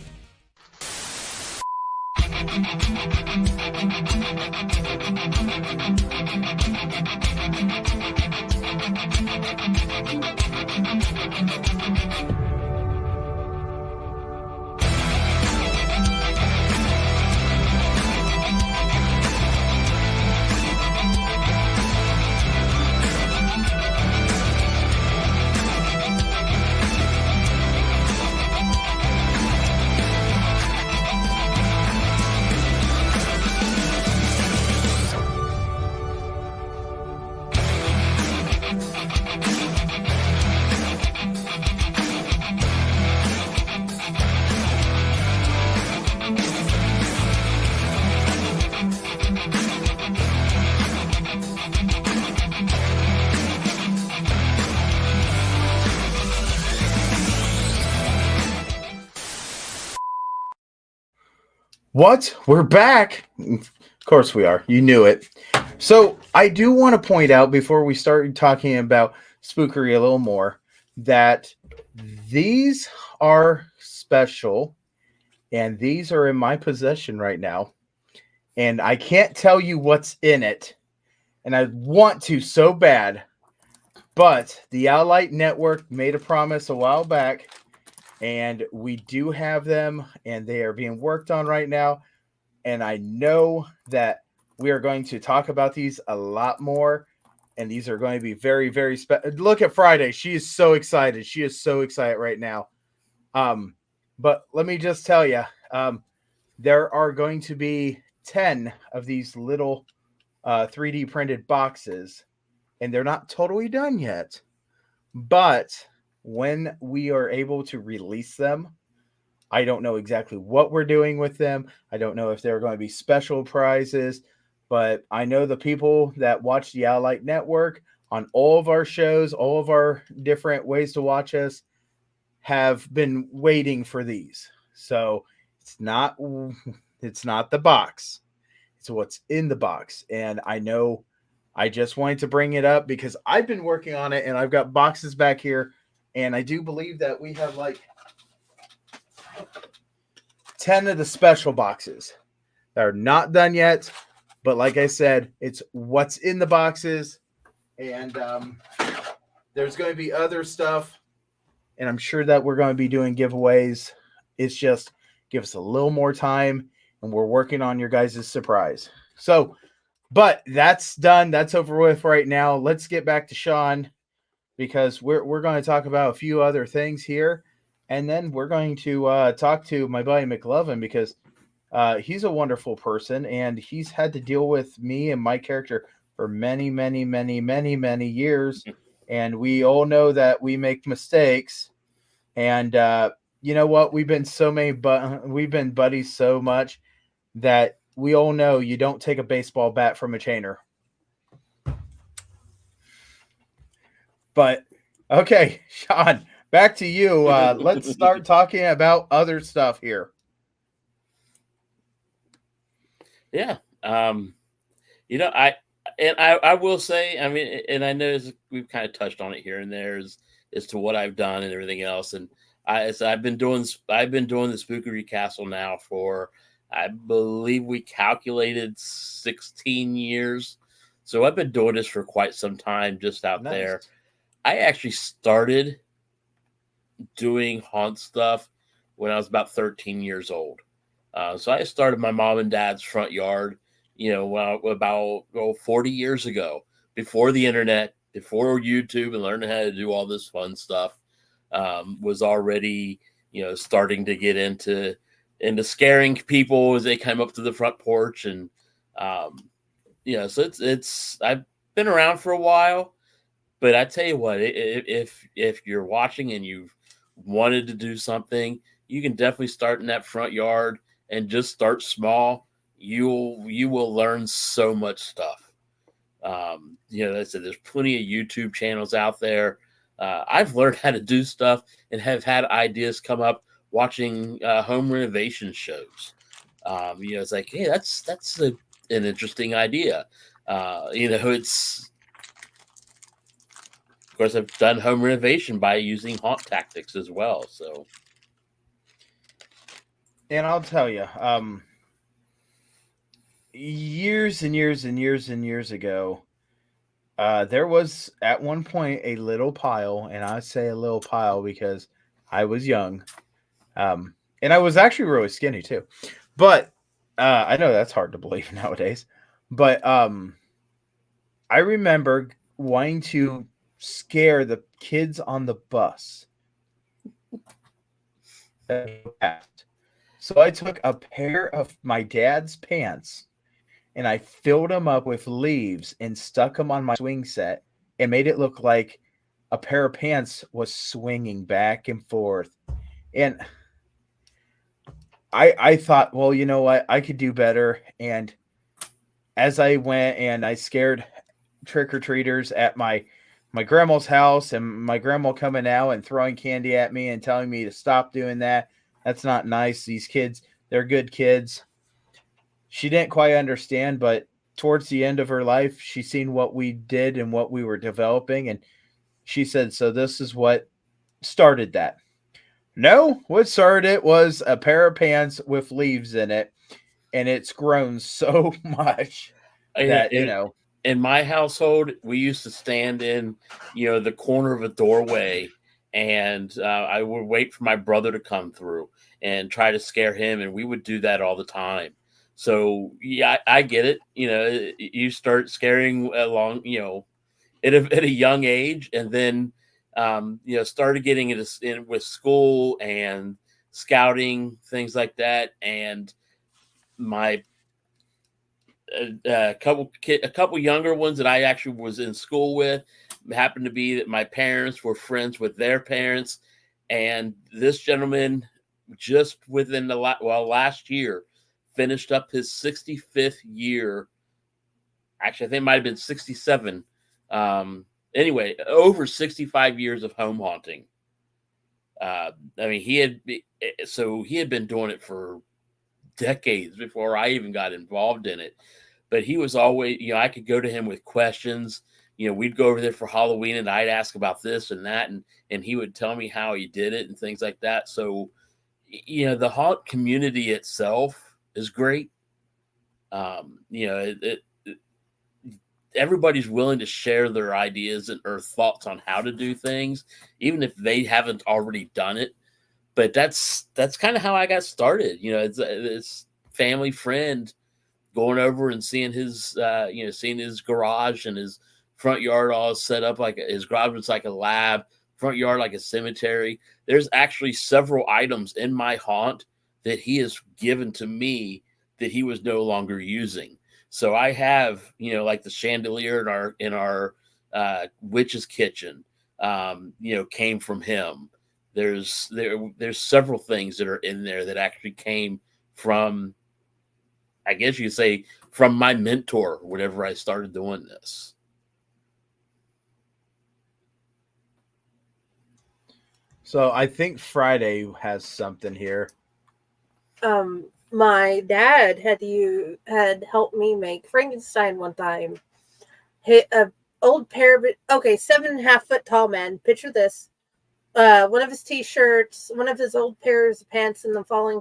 What? We're back. Of course we are. You knew it. So I do want to point out before we start talking about Spook-O-Ree a little more that these are special and these are in my possession right now. And I can't tell you what's in it. And I want to so bad. But the Owlite Network made a promise a while back. And we do have them, and they are being worked on right now. And I know that we are going to talk about these a lot more. And these are going to be very, very special. Look at Friday. She is so excited. She is so excited right now. But let me just tell you, there are going to be 10 of these little 3D printed boxes. And they're not totally done yet. But when we are able to release them, I don't know exactly what we're doing with them. I don't know if they're going to be special prizes, but I know the people that watch the Owlite Network on all of our shows, all of our different ways to watch us, have been waiting for these. So it's not the box. It's what's in the box. And I know I just wanted to bring it up because I've been working on it and I've got boxes back here. And I do believe that we have like 10 of the special boxes that are not done yet. But like I said, it's what's in the boxes. And there's going to be other stuff. And I'm sure that we're going to be doing giveaways. It's just give us a little more time. And we're working on your guys' surprise. So, but that's done. That's over with right now. Let's get back to Sean, because we're going to talk about a few other things here. And then we're going to talk to my buddy McLovin, because he's a wonderful person, and he's had to deal with me and my character for many, many, many, many, many years. And we all know that we make mistakes. And you know what? We've been buddies so much that we all know you don't take a baseball bat from a chainer. But okay, Sean, back to you. Let's start talking about other stuff here. Yeah. I will say, I mean, and I know we've kind of touched on it here and there as to what I've done and everything else. And I've been doing the Spook-O-Ree Castle now for, I believe we calculated 16 years. So I've been doing this for quite some time just out there. I actually started doing haunt stuff when I was about 13 years old. So I started my mom and dad's front yard, about 40 years ago, before the internet, before YouTube, and learning how to do all this fun stuff. Was already, starting to get into scaring people as they come up to the front porch. And, so I've been around for a while, but I tell you what, if you're watching and you've wanted to do something, you can definitely start in that front yard and just start small. You will learn so much stuff. I said, there's plenty of YouTube channels out there. I've learned how to do stuff and have had ideas come up watching home renovation shows. It's like, hey, that's an interesting idea. It's, of course, I've done home renovation by using haunt tactics as well. So, and I'll tell you, years and years and years and years ago, there was at one point a little pile, and I say a little pile because I was young, and I was actually really skinny too. But I know that's hard to believe nowadays. But I remember wanting to scare the kids on the bus. So I took a pair of my dad's pants and I filled them up with leaves and stuck them on my swing set and made it look like a pair of pants was swinging back and forth. And I thought, well, you know what? I could do better. And as I went and I scared trick-or-treaters at my grandma's house, and my grandma coming out and throwing candy at me and telling me to stop doing that. That's not nice. These kids, they're good kids. She didn't quite understand, but towards the end of her life, she seen what we did and what we were developing. And she said, so this is what started that. No, what started it was a pair of pants with leaves in it. And it's grown so much that, in my household, we used to stand in, the corner of a doorway, and I would wait for my brother to come through and try to scare him, and we would do that all the time. So yeah, I get it. You start scaring along, at a young age, and then started getting in with school and scouting, things like that, and my a couple younger ones that I actually was in school with happened to be that my parents were friends with their parents, and this gentleman just within last year finished up his 65th year. Actually, I think it might have been 67. Anyway, over 65 years of home haunting. He had been doing it for decades before I even got involved in it. but he was always, I could go to him with questions. We'd go over there for Halloween and I'd ask about this and that, and he would tell me how he did it and things like that. So, the haunt community itself is great. Everybody's willing to share their ideas or thoughts on how to do things, even if they haven't already done it. But that's kind of how I got started. It's family friend going over and seeing his, seeing his garage and his front yard all set up like his garage was like a lab, front yard like a cemetery. There's actually several items in my haunt that he has given to me that he was no longer using. So I have, like the chandelier in our witch's kitchen, came from him. There's several things that are in there that actually came from, I guess you could say, from my mentor whenever I started doing this. So I think Friday has something here. My dad had helped me make Frankenstein one time. Hit a old pair of 7.5 foot tall man. Picture this. One of his t-shirts, one of his old pairs of pants, and the falling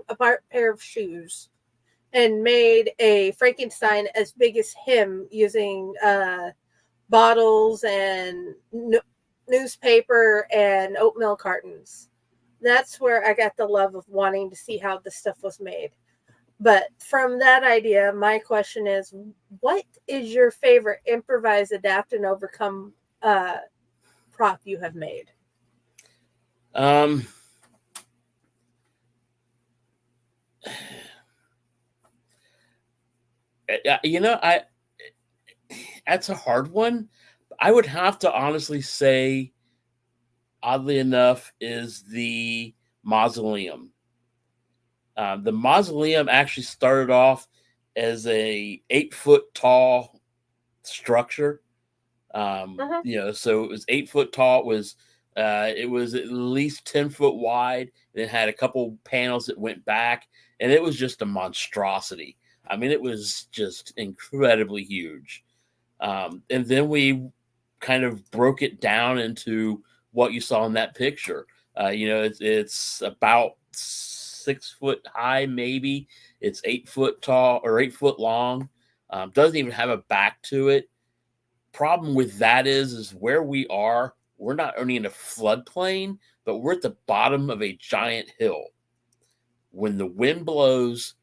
apart pair of shoes, and made a Frankenstein as big as him using bottles and newspaper and oatmeal cartons. That's where I got the love of wanting to see how this stuff was made. But from that idea, my question is, what is your favorite improvise, adapt, and overcome prop you have made? That's a hard one. I would have to honestly say, oddly enough, is the mausoleum. The mausoleum actually started off as a 8-foot tall structure. So it was 8 foot tall. It was at least 10 foot wide. And it had a couple panels that went back, and it was just a monstrosity. I mean, it was just incredibly huge. And then we kind of broke it down into what you saw in that picture. It's about 6 foot high, maybe. It's 8 foot tall or 8 foot long. Doesn't even have a back to it. Problem with that is where we are, we're not only in a floodplain, but we're at the bottom of a giant hill. When the wind blows,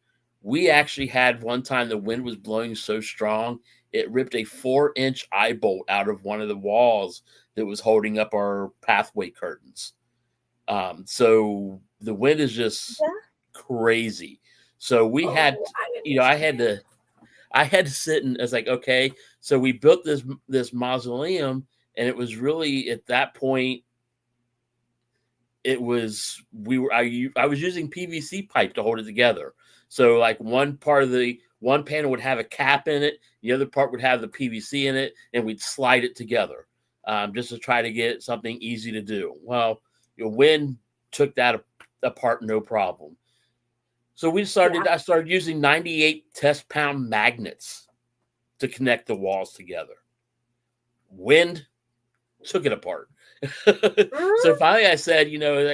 we actually had one time the wind was blowing so strong, it ripped a 4-inch eye bolt out of one of the walls that was holding up our pathway curtains. So the wind is just crazy. So we had, I had to sit and I was like, okay, so we built this mausoleum, and it was really at that point, I was using PVC pipe to hold it together. So like one panel would have a cap in it, the other part would have the PVC in it, and we'd slide it together just to try to get something easy to do. Well, wind took that apart, no problem. So I started using 98 test pound magnets to connect the walls together. Wind took it apart. So finally I said,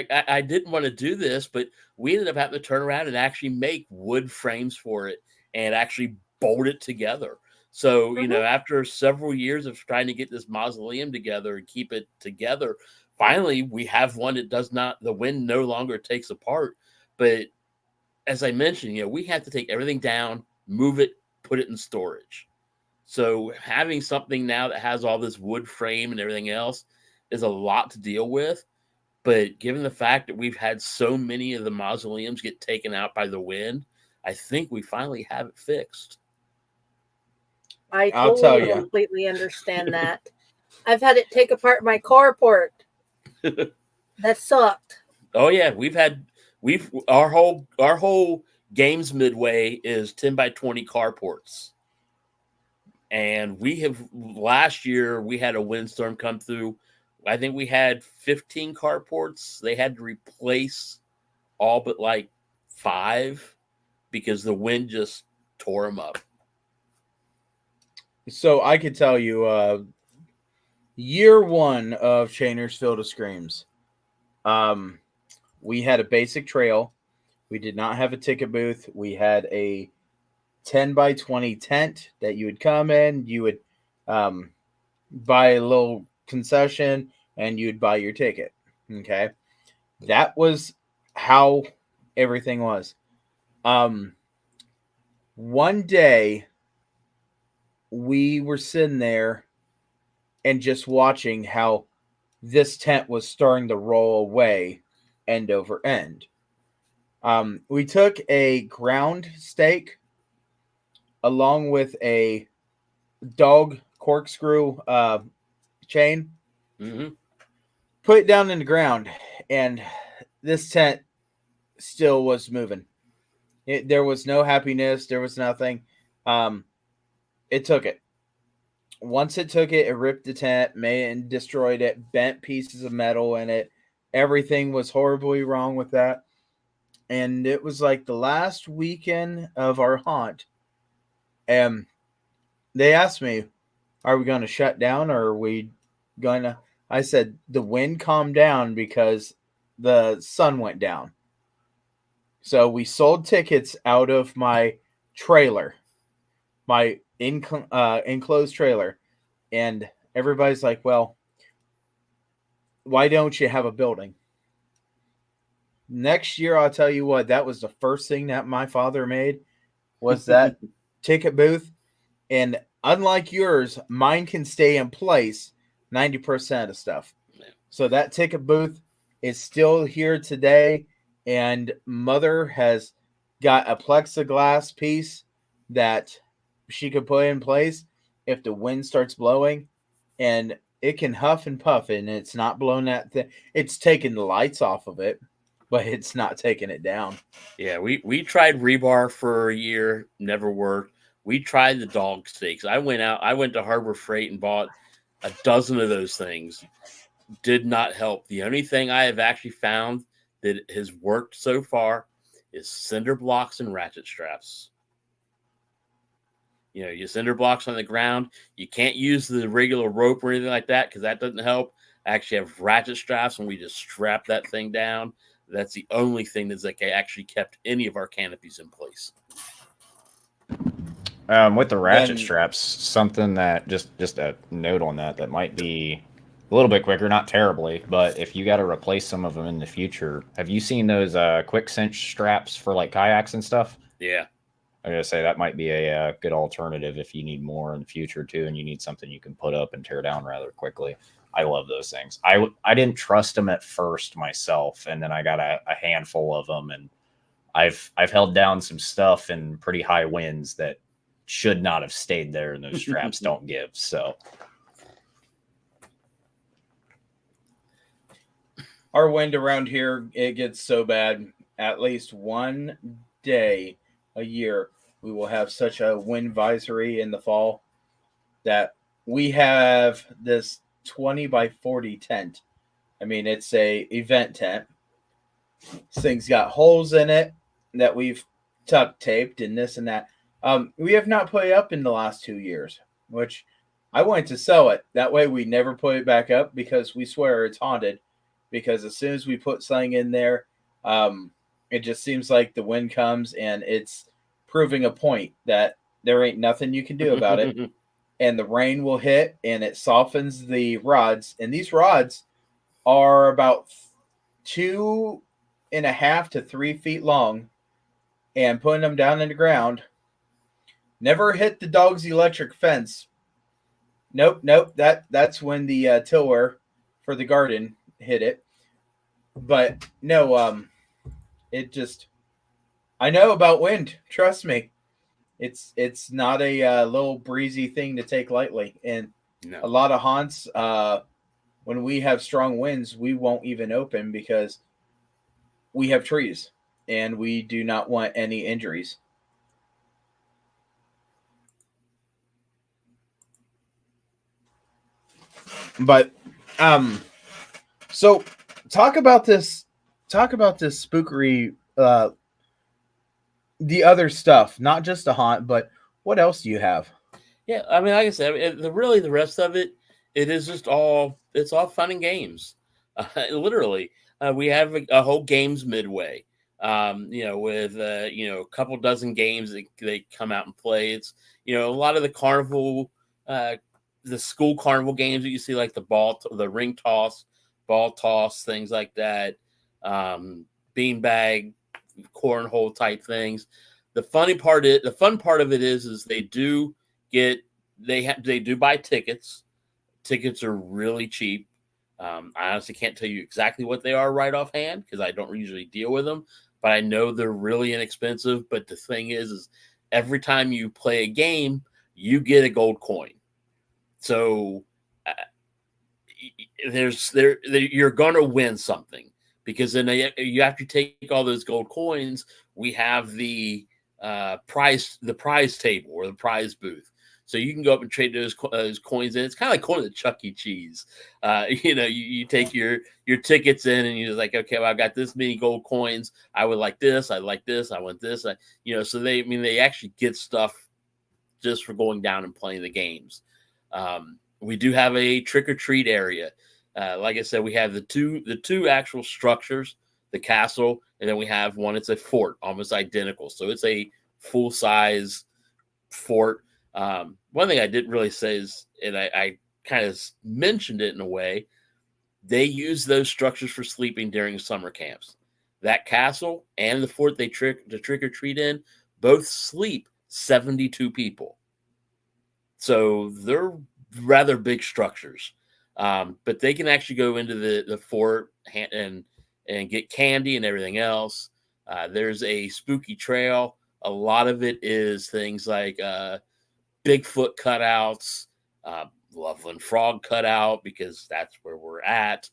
I didn't want to do this, but we ended up having to turn around and actually make wood frames for it and actually bolt it together. So, after several years of trying to get this mausoleum together and keep it together, finally we have one that the wind no longer takes apart. But as I mentioned, we have to take everything down, move it, put it in storage. So having something now that has all this wood frame and everything else is a lot to deal with. But given the fact that we've had so many of the mausoleums get taken out by the wind, I think we finally have it fixed. I'll tell you, completely understand that. I've had it take apart my carport. That sucked. Oh yeah, our whole games midway is 10 by 20 carports. And last year we had a windstorm come through. I think we had 15 carports. They had to replace all but like 5 because the wind just tore them up. So I could tell you, year one of Chainers Field of Screams, we had a basic trail. We did not have a ticket booth. We had a 10 by 20 tent that you would come in. You would buy a little concession and you'd buy your ticket. Okay. That was how everything was. One day we were sitting there and just watching how this tent was starting to roll away end over end. We took a ground stake along with a dog corkscrew chain, put it down in the ground, and this tent still was moving. There was no happiness. There was nothing. It took it. Once it took it, it ripped the tent, made and destroyed it, bent pieces of metal in it. Everything was horribly wrong with that. And it was like the last weekend of our haunt. And they asked me, are we going to shut down or are we going to? I said, the wind calmed down because the sun went down. So we sold tickets out of my trailer, my enclosed trailer. And everybody's like, well, why don't you have a building? Next year, I'll tell you what, that was the first thing that my father made was that ticket booth. And unlike yours, mine can stay in place 90% of stuff. So that ticket booth is still here today. And Mother has got a plexiglass piece that she could put in place if the wind starts blowing. And it can huff and puff, and it's not blowing that thing. It's taking the lights off of it, but it's not taking it down. Yeah, we tried rebar for a year, never worked. We tried the dog stakes. I went to Harbor Freight and bought a dozen of those things. Did not help. The only thing I have actually found that has worked so far is cinder blocks and ratchet straps. You know, your cinder blocks on the ground. You can't use the regular rope or anything like that because that doesn't help. I actually have ratchet straps, and we just strap that thing down. That's the only thing that's like actually kept any of our canopies in place. With the ratchet straps, something that just a note on that might be a little bit quicker, not terribly, but if you got to replace some of them in the future, have you seen those quick cinch straps for like kayaks and stuff? Yeah. I'm going to say that might be a good alternative if you need more in the future too, and you need something you can put up and tear down rather quickly. I love those things. I didn't trust them at first myself, and then I got a handful of them, and I've held down some stuff in pretty high winds that should not have stayed there, and those straps don't give. So our wind around here, it gets so bad. At least one day a year, we will have such a wind advisory in the fall that we have this 20 by 40 tent. I mean, it's a event tent. This thing's got holes in it that we've tuck taped and this and that. We have not put it up in the last 2 years, which I wanted to sell it. That way we never put it back up because we swear it's haunted. Because as soon as we put something in there, it just seems like the wind comes and it's proving a point that there ain't nothing you can do about it. And the rain will hit and it softens the rods. And these rods are about 2.5 to 3 feet long. And putting them down in the ground, never hit the dog's electric fence. Nope. That's when the tiller for the garden hit it. But no, it just, I know about wind. Trust me. It's not a little breezy thing to take lightly. And a lot of haunts, when we have strong winds, we won't even open because we have trees and we do not want any injuries. But so talk about this Spook-O-Ree the other stuff, not just a haunt, but what else do you have? Yeah, I mean, like I said, really the rest of it, it is just it's all fun and games. Literally, we have a whole games midway. With a couple dozen games that they come out and play. It's a lot of the carnival, the school carnival games that you see, like the ring toss, ball toss, things like that, beanbag, cornhole type things. The fun part of it is they do they do buy tickets. Tickets are really cheap. I honestly can't tell you exactly what they are right offhand because I don't usually deal with them, but I know they're really inexpensive. But the thing is every time you play a game, you get a gold coin. So you're going to win something because then you have to take all those gold coins. We have the prize table or the prize booth. So you can go up and trade those coins in. It's kind of like going to Chuck E. Cheese. You take your tickets in and you're just like, okay, well, I've got this many gold coins. I would like this. I like this. I want this. So they actually get stuff just for going down and playing the games. We do have a trick or treat area. Like I said, we have the two actual structures, the castle, and then we have one. It's a fort, almost identical. So it's a full size fort. One thing I didn't really say is, and I kind of mentioned it in a way, they use those structures for sleeping during summer camps. That castle and the fort they trick or treat in both sleep 72 people. So they're rather big structures. But they can actually go into the fort and get candy and everything else. There's a spooky trail. A lot of it is things like Bigfoot cutouts, Loveland Frog cutout, because that's where we're at.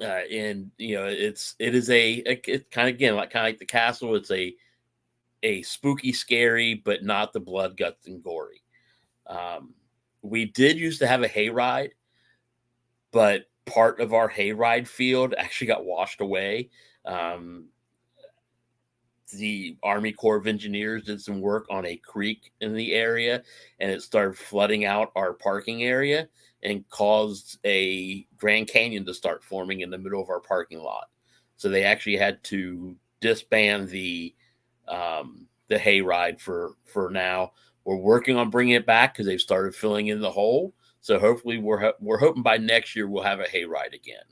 It's kind of again like the castle. It's a spooky, scary, but not the blood, guts, and gory. We did used to have a hayride, but part of our hayride field actually got washed away. The Army Corps of Engineers did some work on a creek in the area, and it started flooding out our parking area and caused a Grand Canyon to start forming in the middle of our parking lot. So they actually had to disband the hayride for now. We're working on bringing it back because they've started filling in the hole. So hopefully we're hoping by next year we'll have a hayride again.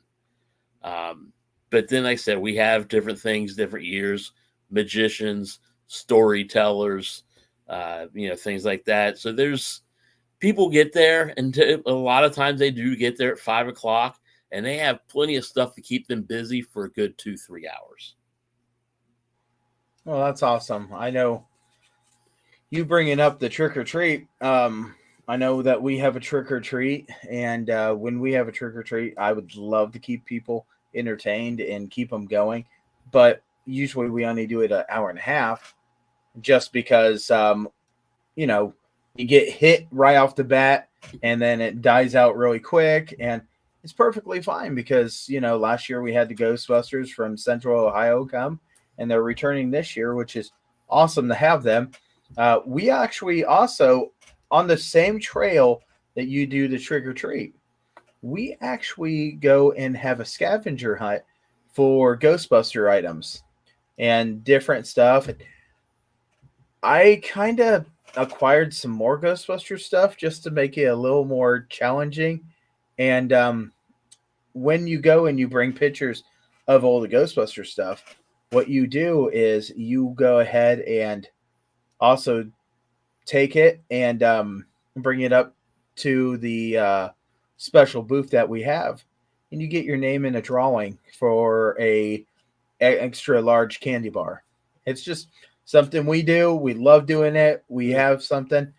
But then, like I said, we have different things, different years, magicians, storytellers, things like that. So there's people get there, and a lot of times they do get there at 5 o'clock, and they have plenty of stuff to keep them busy for a good 2-3 hours. Well, that's awesome. I know you bringing up the trick or treat. I know that we have a trick or treat, and when we have a trick or treat, I would love to keep people entertained and keep them going. But usually we only do it an hour and a half just because, you get hit right off the bat and then it dies out really quick. And it's perfectly fine because, last year we had the Ghostbusters from Central Ohio come, and they're returning this year, which is awesome to have them. We actually also, on the same trail that you do the trick or treat, we actually go and have a scavenger hunt for Ghostbuster items and different stuff. I kind of acquired some more Ghostbuster stuff just to make it a little more challenging. And when you go and you bring pictures of all the Ghostbuster stuff, what you do is you go ahead and also take it and bring it up to the special booth that we have, and you get your name in a drawing for a extra large candy bar. It's just something we do. We love doing it. We have something.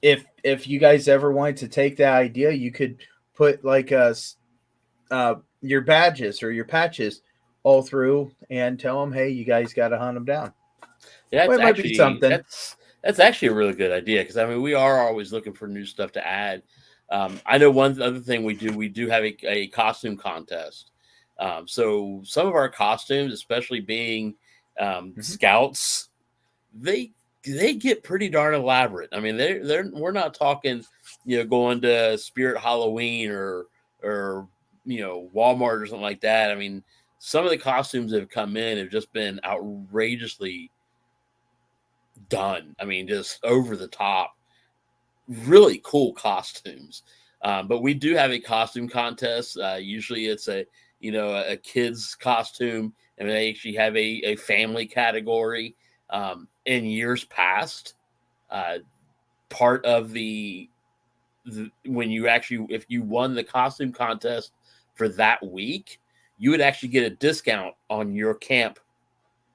If you guys ever wanted to take that idea, you could put like your badges or your patches all through and tell them, hey, you guys got to hunt them down. Yeah, well, it might be something. That's actually a really good idea because we are always looking for new stuff to add. I know one other thing we do have a costume contest. So some of our costumes, especially being Scouts, they get pretty darn elaborate. I mean, we're not talking, going to Spirit Halloween or Walmart or something like that. I mean, some of the costumes that have come in have just been outrageously done. I mean, just over the top, really cool costumes. But we do have a costume contest. Usually it's a kid's costume, and they actually have a family category. In years past, part of when you actually, if you won the costume contest for that week, you would actually get a discount on your camp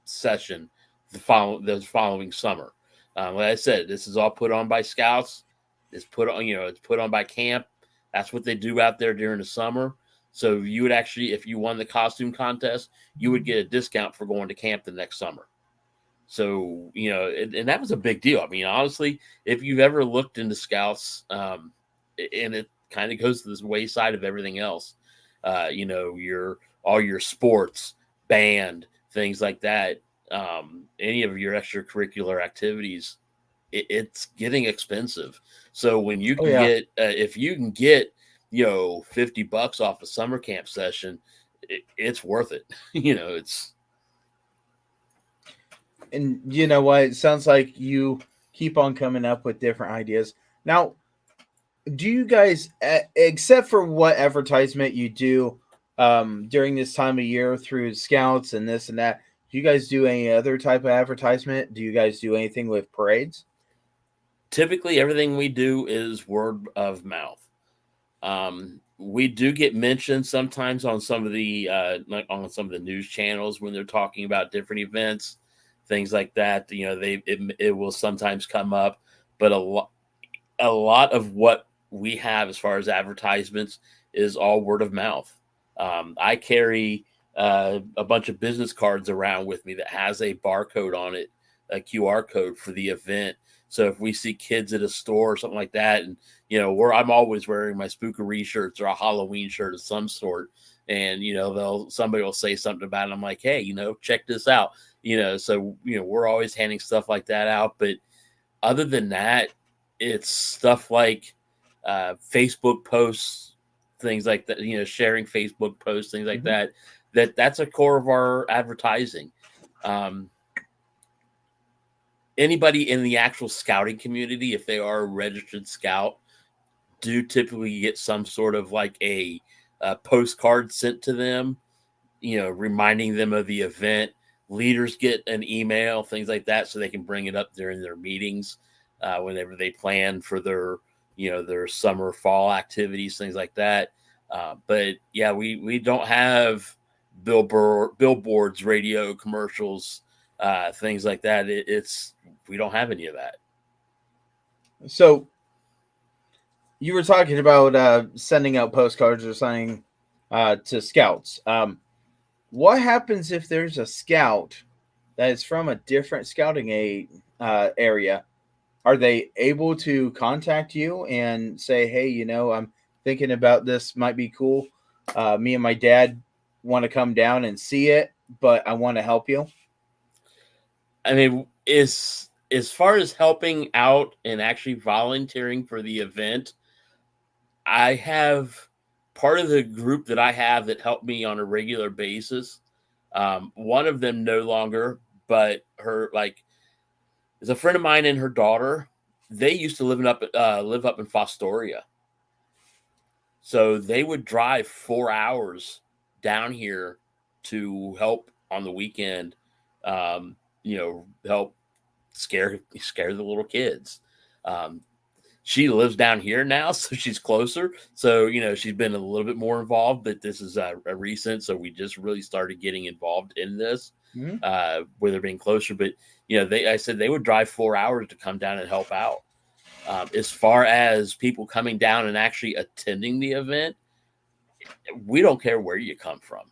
session the following summer. Like I said, this is all put on by Scouts. It's put on by camp. That's what they do out there during the summer. So you would actually, if you won the costume contest, you would get a discount for going to camp the next summer. So, and that was a big deal. I mean, honestly, if you've ever looked into Scouts, and it kind of goes to this wayside of everything else, all your sports, band, things like that, any of your extracurricular activities, it's getting expensive. So when you can get, if you can get, $50 off a summer camp session, it's worth it. It's. And you know what? It sounds like you keep on coming up with different ideas. Now, do you guys, except for what advertisement you do during this time of year through Scouts and this and that, do you guys do any other type of advertisement? Do you guys do anything with parades? Typically, everything we do is word of mouth. We do get mentioned sometimes on some of the news channels when they're talking about different events, things like that. It will sometimes come up, but a lot of what we have as far as advertisements is all word of mouth. I carry a bunch of business cards around with me that has a barcode on it, a QR code for the event. So if we see kids at a store or something like that, and I'm always wearing my Spook-O-Ree shirts or a Halloween shirt of some sort, and somebody will say something about it. I'm like, hey, check this out. So we're always handing stuff like that out. But other than that, it's stuff like Facebook posts, things like that. Sharing Facebook posts, things like that. That's a core of our advertising. Anybody in the actual scouting community, if they are a registered scout, do typically get some sort of like a postcard sent to them, reminding them of the event. Leaders get an email, things like that, so they can bring it up during their meetings whenever they plan for their summer, fall activities, things like that. But yeah, we don't have billboards, radio commercials, things like that. We don't have any of that. So you were talking about sending out postcards or something to Scouts. What happens if there's a scout that is from a different scouting area? Are they able to contact you and say, hey, I'm thinking about this, might be cool. Me and my dad want to come down and see it, but I want to help you? I mean, as far as helping out and actually volunteering for the event, I have part of the group that I have that help me on a regular basis. One of them no longer, but is a friend of mine and her daughter. They used to live up in Fostoria. So they would drive 4 hours down here to help on the weekend, help scare the little kids. She lives down here now, so she's closer. So, she's been a little bit more involved, but this is a recent. So we just really started getting involved in this, with her being closer. But, I said they would drive 4 hours to come down and help out. As far as people coming down and actually attending the event, we don't care where you come from.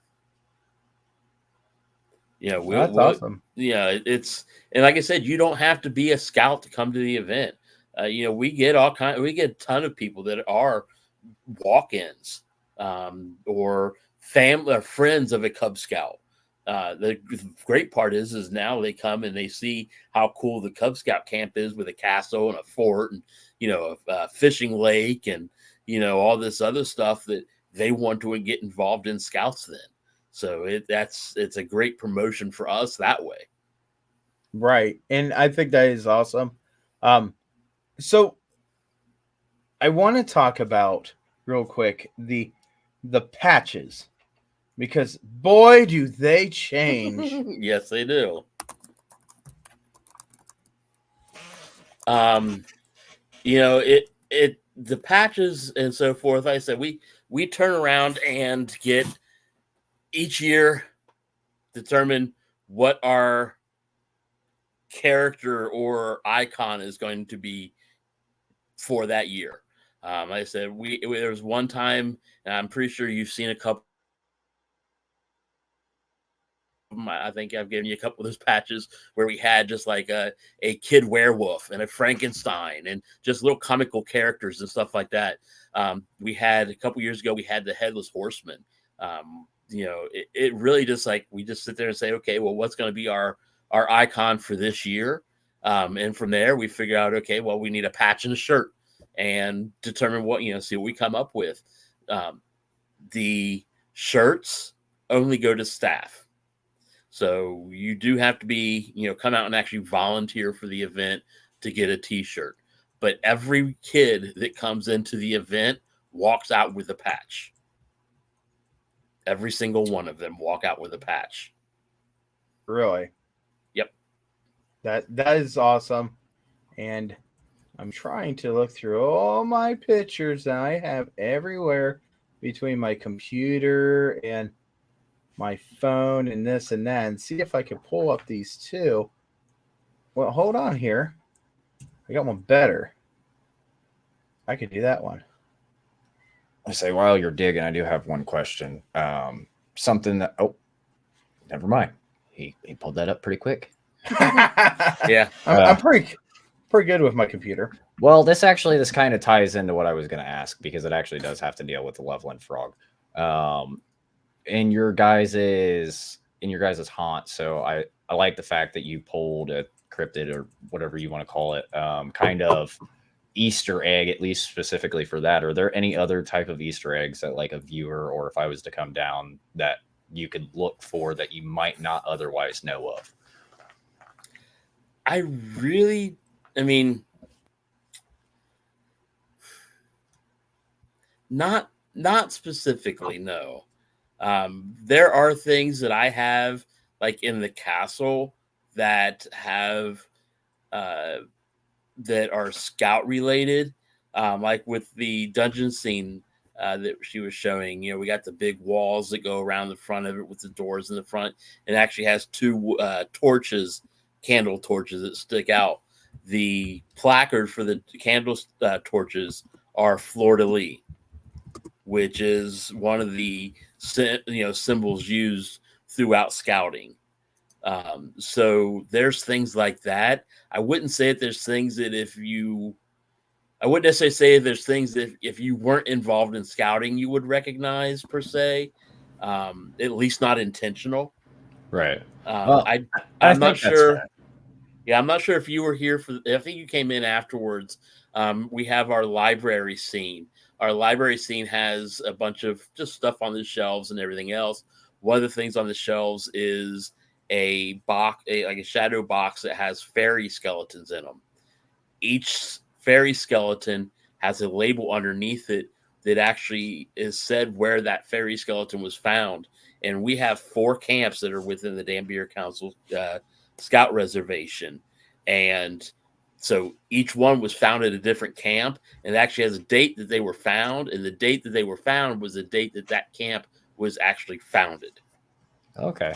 That's awesome. It's, and like I said, you don't have to be a scout to come to the event. We get a ton of people that are walk-ins, or family or friends of a Cub Scout The great part is now they come and they see how cool the Cub Scout camp is with a castle and a fort and, a fishing lake and, all this other stuff that they want to get involved in Scouts then. So it's a great promotion for us that way. Right. And I think that is awesome. So I want to talk about real quick the patches, because boy do they change. Yes, they do. The patches and so forth. Like I said, we turn around and get each year determine what our character or icon is going to be for that year. Like I said, there was one time, and I'm pretty sure you've seen a couple. I think I've given you a couple of those patches where we had just like a kid werewolf and a Frankenstein and just little comical characters and stuff like that. We had a couple years ago, we had the Headless Horseman. It really just like, we just sit there and say, okay, well, what's going to be our icon for this year? And from there we figure out, okay, well, we need a patch and a shirt and determine what, see what we come up with. The shirts only go to staff. So you do have to be, come out and actually volunteer for the event to get a t-shirt. But every kid that comes into the event walks out with a patch. Every single one of them walk out with a patch. Really? Yep. That is awesome. And I'm trying to look through all my pictures that I have everywhere between my computer and my phone and this and that, and see if I can pull up these two. Well, hold on here. I got one better. I could do that one. I say, while you're digging, I do have one question. Something that, never mind. He pulled that up pretty quick. Yeah. I'm pretty good with my computer. Well, this kind of ties into what I was going to ask, because it actually does have to deal with the Loveland Frog. In your guys's haunt. So I like the fact that you pulled a cryptid, or whatever you want to call it, kind of Easter egg, at least specifically for that. Are there any other type of Easter eggs that, like, a viewer, or if I was to come down, that you could look for that you might not otherwise know of? Not specifically, no. There are things that I have, like in the castle, that have that are Scout related, like with the dungeon scene that she was showing. We got the big walls that go around the front of it with the doors in the front, and it actually has two candle torches that stick out. The placard for the candle torches are fleur-de-lis, which is one of the symbols used throughout Scouting. So there's things like that. I wouldn't say that there's things that I wouldn't necessarily say there's things that if you weren't involved in Scouting, you would recognize per se, at least not intentional. Right. I'm not sure. Yeah, I'm not sure if you were here I think you came in afterwards. We have our library scene. Our library scene has a bunch of just stuff on the shelves and everything else. One of the things on the shelves is a box, like a shadow box that has fairy skeletons in them. Each fairy skeleton has a label underneath it that actually is said where that fairy skeleton was found. And we have 4 camps that are within the Danbury Council Scout Reservation. And so each one was found at a different camp, and it actually has a date that they were found. And the date that they were found was the date that camp was actually founded. Okay.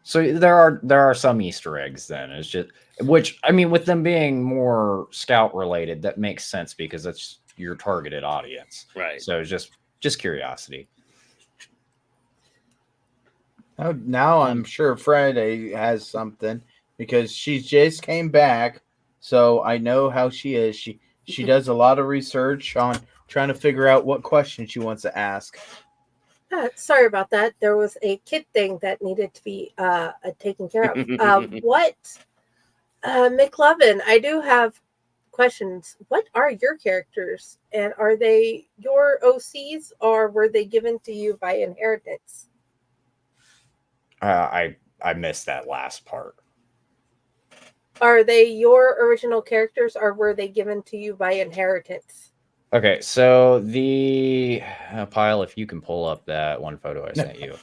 So there are some Easter eggs then. It's just, which, I mean, with them being more Scout related, that makes sense because that's your targeted audience. Right. So it's just curiosity. Now I'm sure Friday has something because she just came back. So I know how she is. She does a lot of research on trying to figure out what question she wants to ask. Sorry about that. There was a kid thing that needed to be taken care of. McLovin, I do have questions. What are your characters, and are they your OCs, or were they given to you by inheritance? I missed that last part. Are they your original characters, or were they given to you by inheritance? Okay, so the Pile, if you can pull up that one photo I sent you.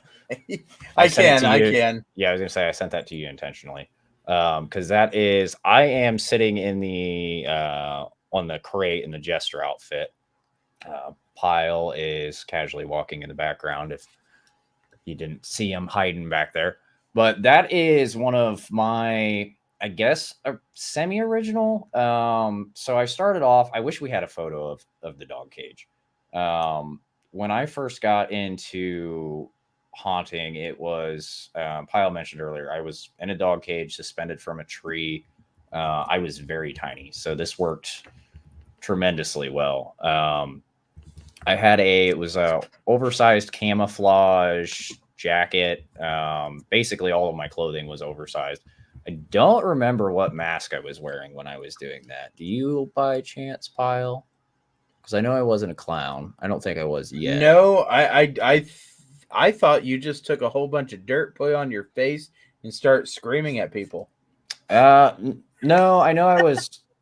I sent it can. to you. Yeah, I was gonna say I sent that to you intentionally. Because that is, I am sitting in the on the crate in the jester outfit. Pile is casually walking in the background if you didn't see him hiding back there. But that is one of my, I guess, a semi-original. So I started off, I wish we had a photo of the dog cage. When I first got into haunting, it was, Pyle mentioned earlier, I was in a dog cage suspended from a tree. I was very tiny, so this worked tremendously well. I had it was a oversized camouflage jacket. Basically all of my clothing was oversized. I don't remember what mask I was wearing when I was doing that. Do you by chance, Pyle? Because I know I wasn't a clown. I don't think I was yet. No, I thought you just took a whole bunch of dirt, put it on your face, and start screaming at people. No, I know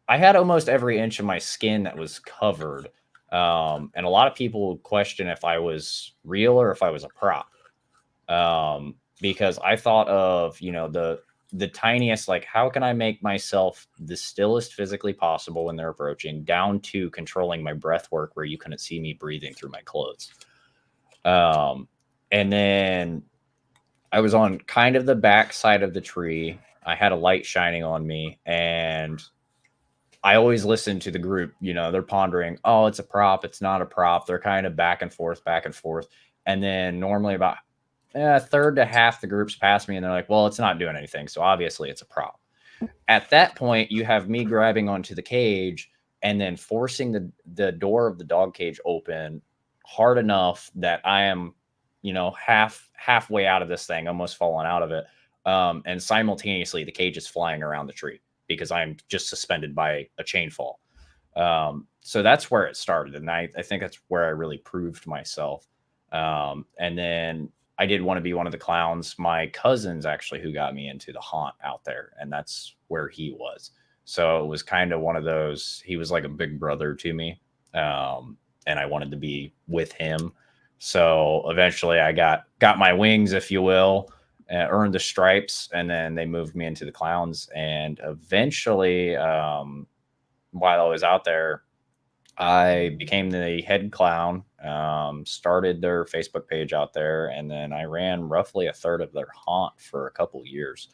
I had almost every inch of my skin that was covered. And a lot of people would question if I was real or if I was a prop. Because I thought of, the tiniest, like, how can I make myself the stillest physically possible when they're approaching, down to controlling my breath work where you couldn't see me breathing through my clothes. And then I was on kind of the back side of the tree. I had a light shining on me, and I always listen to the group. They're pondering, oh, it's a prop, it's not a prop. They're kind of back and forth. And then normally about a third to half the groups pass me, and they're like, well, it's not doing anything, so obviously it's a prop. At that point, you have me grabbing onto the cage and then forcing the door of the dog cage open hard enough that I am, halfway out of this thing, almost falling out of it. And simultaneously, the cage is flying around the tree because I'm just suspended by a chain fall. So that's where it started. And I think that's where I really proved myself. And then I did want to be one of the clowns. My cousins actually who got me into the haunt out there, and that's where he was. So it was kind of one of those, he was like a big brother to me. And I wanted to be with him. So eventually I got my wings, if you will, earned the stripes, and then they moved me into the clowns. And eventually, while I was out there, I became the head clown, started their Facebook page out there, and then I ran roughly a third of their haunt for a couple years,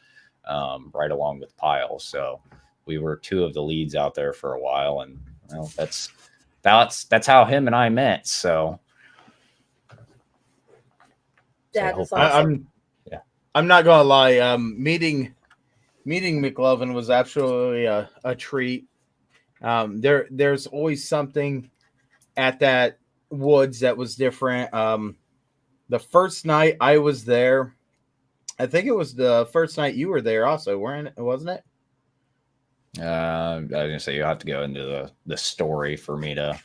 right along with Pyle. So we were two of the leads out there for a while, and that's how him and I met. So that is awesome. I'm not gonna lie. Meeting McLovin was absolutely a treat. There's always something at that woods that was different. The first night I was there, I think it was the first night you were there also, wasn't it? I was gonna say you have to go into the story for me to.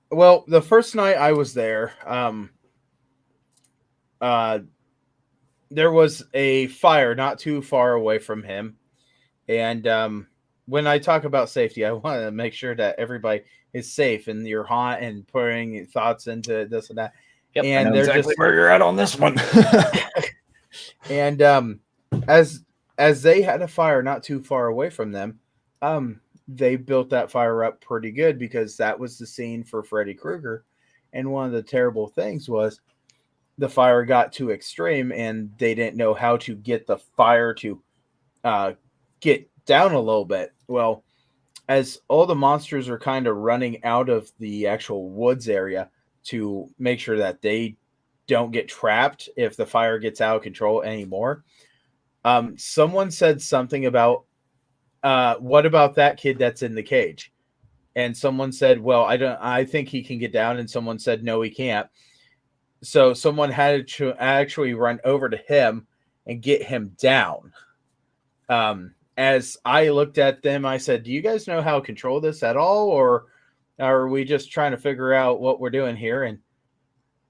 Well, the first night I was there, there was a fire not too far away from him, and when I talk about safety, I want to make sure that everybody is safe in your haunt and putting thoughts into this and that. Yep, and I know exactly where you're at on this one. And as they had a fire not too far away from them, they built that fire up pretty good because that was the scene for Freddy Krueger. And one of the terrible things was the fire got too extreme, and they didn't know how to get the fire to get down a little bit. Well, as all the monsters are kind of running out of the actual woods area to make sure that they don't get trapped if the fire gets out of control anymore, someone said something about, what about that kid that's in the cage? And someone said, well, I think he can get down. And someone said, no, he can't. So someone had to actually run over to him and get him down. As I looked at them, I said, "Do you guys know how to control this at all, or are we just trying to figure out what we're doing here?" And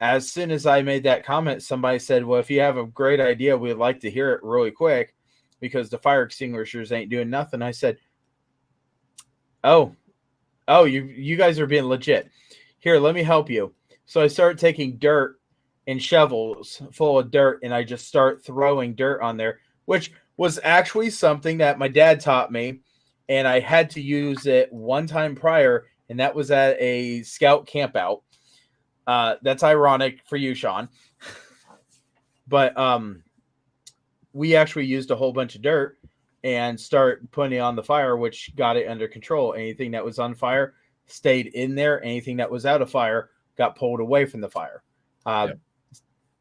as soon as I made that comment, somebody said, "Well, if you have a great idea, we'd like to hear it really quick because the fire extinguishers ain't doing nothing." I said, Oh, you guys are being legit. Here, let me help you." So I started taking dirt and shovels full of dirt, and I just start throwing dirt on there, which was actually something that my dad taught me, and I had to use it one time prior, and that was at a scout campout. That's ironic for you, Sean. But we actually used a whole bunch of dirt and start putting it on the fire, which got it under control. Anything that was on fire stayed in there. Anything that was out of fire got pulled away from the fire.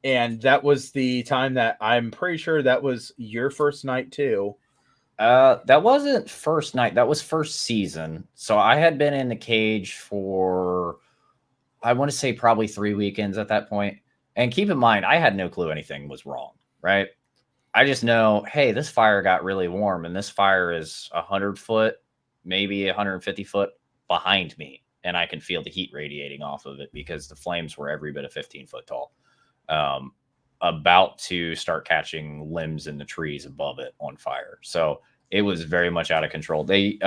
And that was the time that I'm pretty sure that was your first night too. That wasn't first night. That was first season. So I had been in the cage for, I want to say probably 3 weekends at that point. And keep in mind, I had no clue anything was wrong, right? I just know, hey, this fire got really warm, and this fire is 100 foot, maybe 150 foot behind me. And I can feel the heat radiating off of it because the flames were every bit of 15 foot tall. About to start catching limbs in the trees above it on fire. So it was very much out of control. They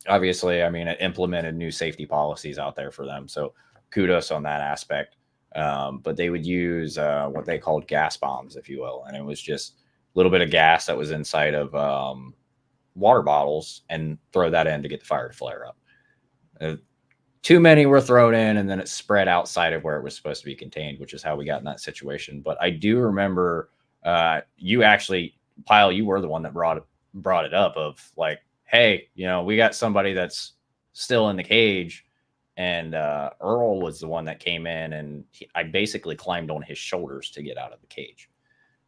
obviously, I mean, it implemented new safety policies out there for them. So kudos on that aspect. But they would use what they called gas bombs, if you will. And it was just a little bit of gas that was inside of water bottles and throw that in to get the fire to flare up. Too many were thrown in, and then it spread outside of where it was supposed to be contained, which is how we got in that situation. But I do remember you actually, Pyle, you were the one that brought it up of like, hey, you know, we got somebody that's still in the cage. And Earl was the one that came in, and I basically climbed on his shoulders to get out of the cage.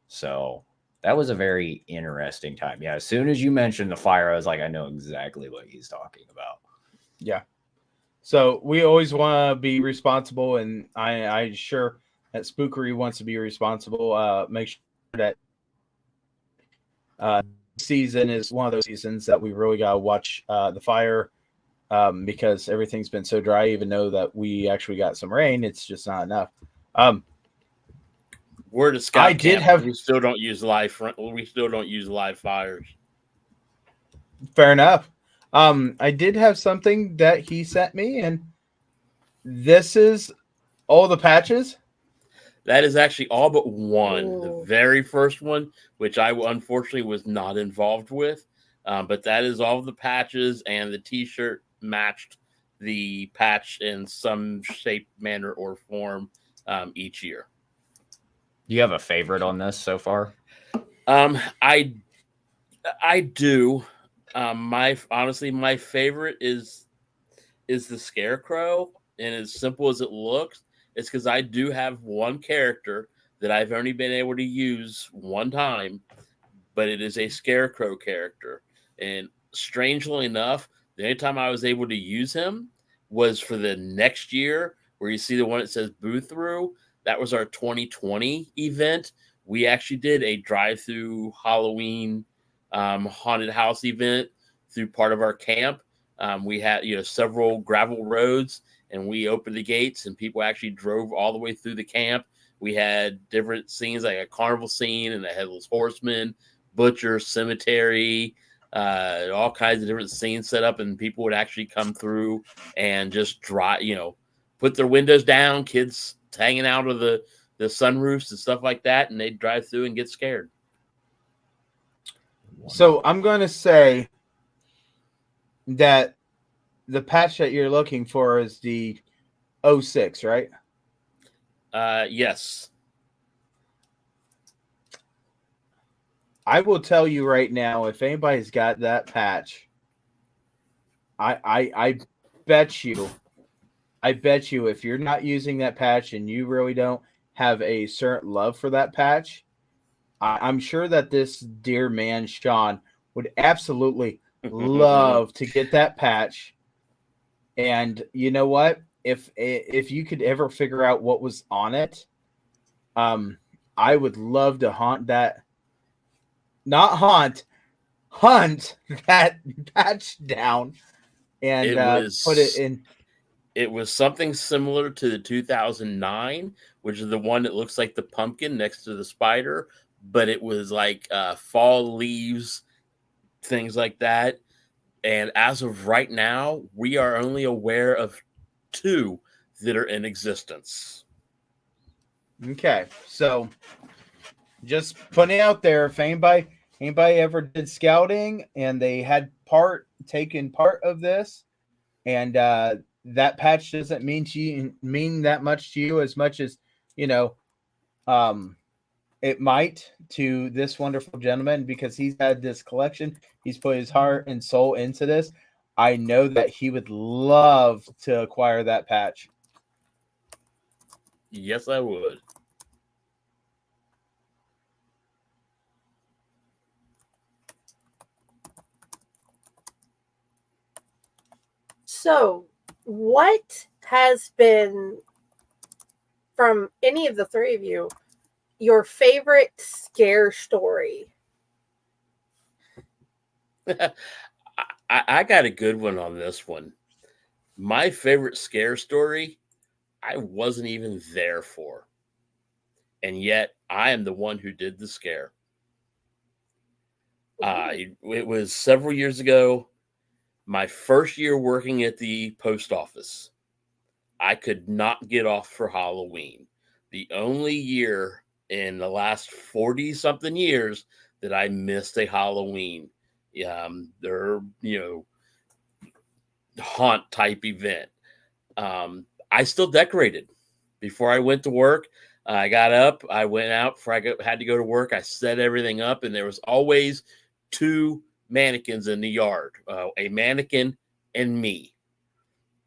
So that was a very interesting time. Yeah, as soon as you mentioned the fire, I was like, I know exactly what he's talking about. Yeah. So we always want to be responsible, and I sure that Spook-O-Ree wants to be responsible. Make sure that season is one of those seasons that we really got to watch the fire because everything's been so dry. Even though that we actually got some rain, it's just not enough. We're the scout camp. We still don't use live fires. Fair enough. I did have something that he sent me, and this is all the patches. That is actually all but one. Ooh. The very first one, which I unfortunately was not involved with, but that is all of the patches, and the T-shirt matched the patch in some shape, manner, or form each year. Do you have a favorite on this so far? I do. My favorite is the Scarecrow, and as simple as it looks, it's because I do have one character that I've only been able to use one time, but it is a Scarecrow character. And strangely enough, the only time I was able to use him was for the next year, where you see the one that says Boo Through. That was our 2020 event. We actually did a drive-through Halloween haunted house event through part of our camp. We had several gravel roads, and we opened the gates, and people actually drove all the way through the camp. We had different scenes, like a carnival scene and a headless horseman, butcher, cemetery, all kinds of different scenes set up, and people would actually come through and just drive, put their windows down, kids hanging out of the sunroofs and stuff like that, and they'd drive through and get scared. So I'm going to say that the patch that you're looking for is the 06, right? Yes. I will tell you right now, if anybody's got that patch, I bet you if you're not using that patch and you really don't have a certain love for that patch, I'm sure that this dear man, Sean, would absolutely love to get that patch. And you know what? if you could ever figure out what was on it, I would love to hunt that patch down and put it in. It was something similar to the 2009, which is the one that looks like the pumpkin next to the spider, but it was like fall leaves, things like that. And as of right now, we are only aware of 2 that are in existence. Okay, so just putting it out there, if anybody ever did scouting and they had taken part of this, and that patch doesn't mean that much to you as much as it might to this wonderful gentleman, because he's had this collection, he's put his heart and soul into this. I know that he would love to acquire that patch. Yes, I would. So, what has been, from any of the 3 of you, your favorite scare story? I got a good one on this one. My favorite scare story, I wasn't even there for. And yet, I am the one who did the scare. It was several years ago, my first year working at the post office. I could not get off for Halloween. The only year in the last 40-something years that I missed a Halloween. They're, haunt type event. I still decorated before I went to work. I got up, I went out before I had to go to work. I set everything up, and there was always 2 mannequins in the yard, a mannequin and me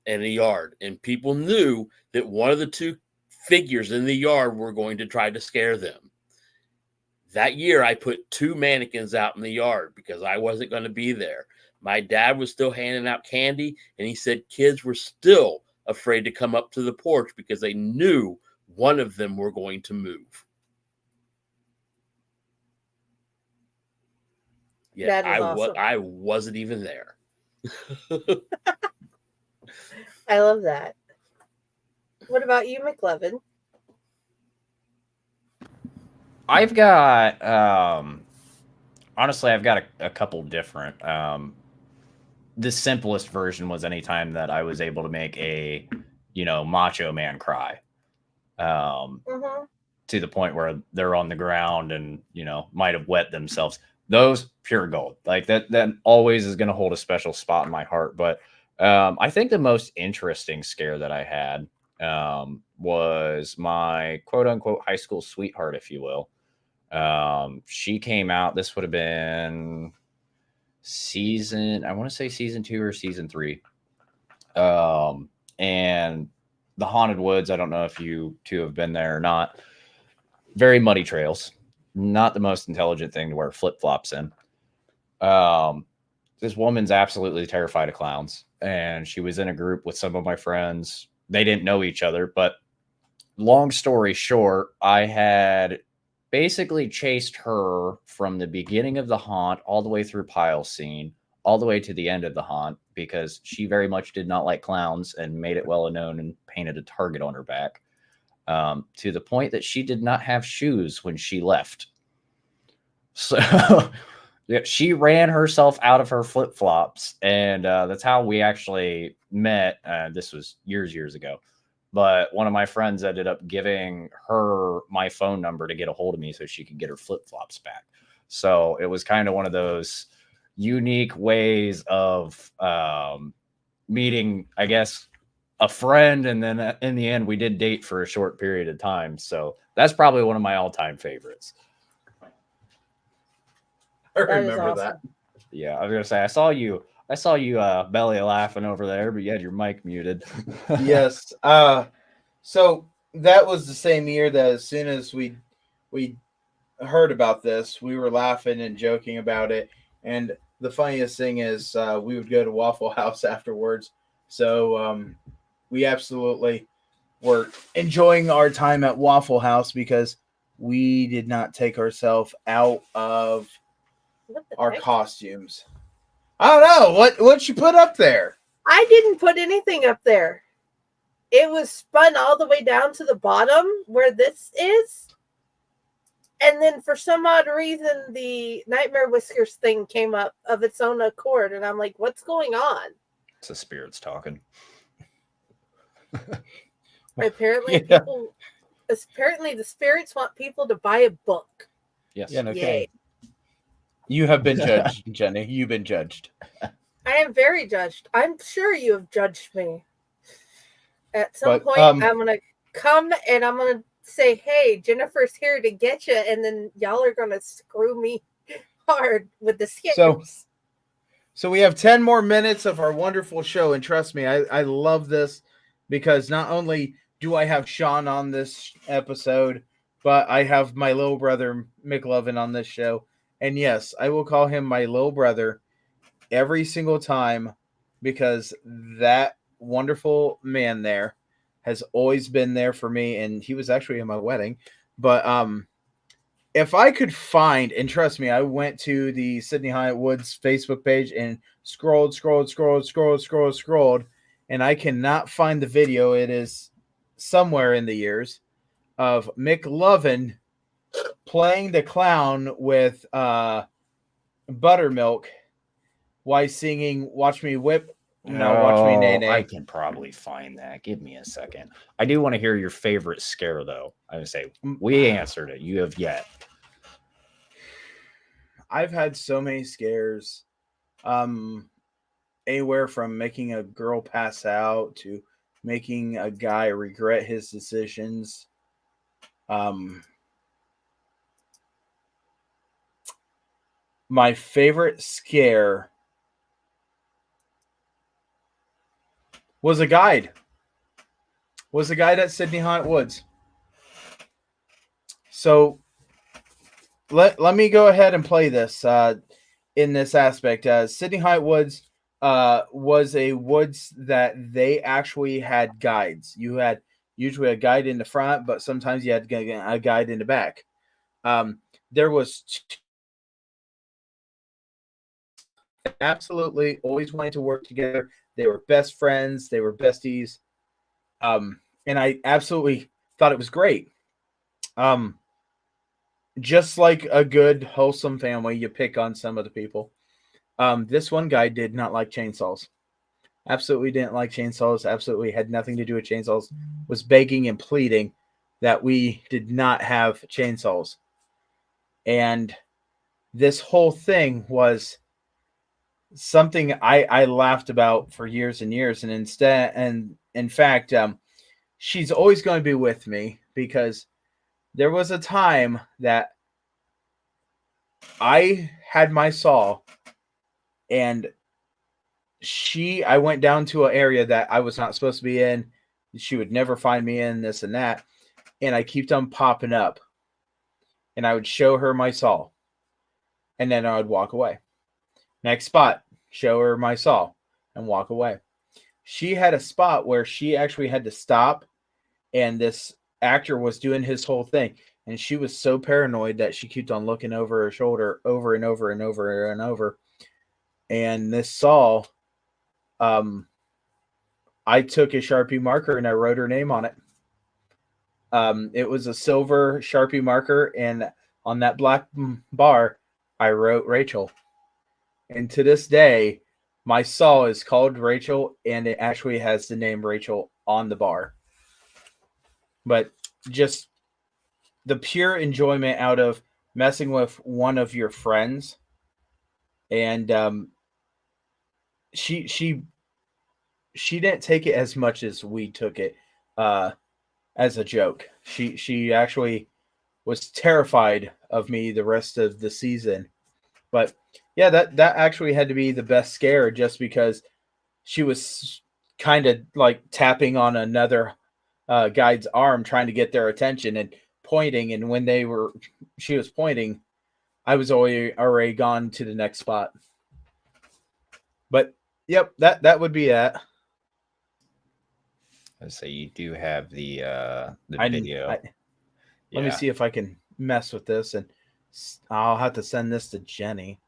in the yard. And people knew that one of the 2 figures in the yard were going to try to scare them. That year, I put 2 mannequins out in the yard because I wasn't going to be there. My dad was still handing out candy, and he said kids were still afraid to come up to the porch because they knew one of them were going to move. Yeah, Awesome. I wasn't even there. I love that. What about you, McLevin? I've got honestly, I've got a couple different. The simplest version was anytime that I was able to make a macho man cry. To the point where they're on the ground and might have wet themselves. Those pure gold. Like that always is going to hold a special spot in my heart. But I think the most interesting scare that I had was my quote unquote high school sweetheart, if you will. She came out, this would have been season 2 or season 3. And the Haunted Woods, I don't know if you 2 have been there or not. Very muddy trails. Not the most intelligent thing to wear flip-flops in. This woman's absolutely terrified of clowns. And she was in a group with some of my friends. They didn't know each other. But long story short, I had basically chased her from the beginning of the haunt all the way through pile scene, all the way to the end of the haunt, because she very much did not like clowns and made it well known and painted a target on her back. To the point that she did not have shoes when she left. So yeah, she ran herself out of her flip-flops, and that's how we actually met. This was years ago. But one of my friends ended up giving her my phone number to get a hold of me so she could get her flip-flops back. So it was kind of one of those unique ways of meeting, I guess, a friend, and then in the end we did date for a short period of time. So that's probably one of my all-time favorites. I remember that. Yeah, I was gonna say I saw you belly laughing over there, but you had your mic muted. Yes. So that was the same year that as soon as we heard about this, we were laughing and joking about it. And the funniest thing is we would go to Waffle House afterwards. So we absolutely were enjoying our time at Waffle House because we did not take ourselves out of our costumes. I don't know what you put up there. I didn't put anything up there. It was spun all the way down to the bottom where this is. And then for some odd reason, the Nightmare Whiskers thing came up of its own accord. And I'm like, what's going on? It's the spirits talking. Apparently, apparently the spirits want people to buy a book. Yes. Yeah, no Yay. kidding. You have been judged, Jenny. You've been judged. I am very judged. I'm sure you have judged me. At some point, I'm going to come and I'm going to say, hey, Jennifer's here to get you. And then y'all are going to screw me hard with the skittles. So we have 10 more minutes of our wonderful show. And trust me, I love this because not only do I have Sean on this episode, but I have my little brother, McLovin, on this show. And yes, I will call him my little brother every single time because that wonderful man there has always been there for me, and he was actually in my wedding. But if I could find, and trust me, I went to the Sydney Hyatt Woods Facebook page and scrolled, and I cannot find the video. It is somewhere in the years of McLovin playing the clown with Buttermilk while singing "Watch Me Whip." No, watch me, nay, nay. I can probably find that. Give me a second. I do want to hear your favorite scare, though. I would say we answered it. You have yet. I've had so many scares. Anywhere from making a girl pass out to making a guy regret his decisions. My favorite scare was a guide. At Sydney Haunt Woods. So let me go ahead and play this in this aspect. Sydney Haunt Woods was a woods that they actually had guides. You had usually a guide in the front, but sometimes you had a guide in the back. There was absolutely always wanted to work together. They were best friends. They were besties. And I absolutely thought it was great. Just like a good, wholesome family, you pick on some of the people. This one guy did not like chainsaws. Absolutely didn't like chainsaws. Absolutely had nothing to do with chainsaws. Was begging and pleading that we did not have chainsaws. And this whole thing was something I laughed about for years and years. And in fact, she's always going to be with me because there was a time that I had my saw and I went down to an area that I was not supposed to be in. She would never find me in, this and that. And I kept on popping up and I would show her my saw and then I would walk away. Next spot, show her my saw and walk away. She had a spot where she actually had to stop and this actor was doing his whole thing. And she was so paranoid that she kept on looking over her shoulder over and over and over and over. And this saw, I took a Sharpie marker and I wrote her name on it. It was a silver Sharpie marker. And on that black bar, I wrote Rachel. And to this day, my saw is called Rachel, and it actually has the name Rachel on the bar. But just the pure enjoyment out of messing with one of your friends, and she didn't take it as much as we took it as a joke. She actually was terrified of me the rest of the season. But yeah, that actually had to be the best scare just because she was kind of like tapping on another guide's arm trying to get their attention and pointing. And when she was pointing, I was already gone to the next spot. But yep, that would be it. Let's say you do have the I- video. Let me see if I can mess with this, and I'll have to send this to Jenny.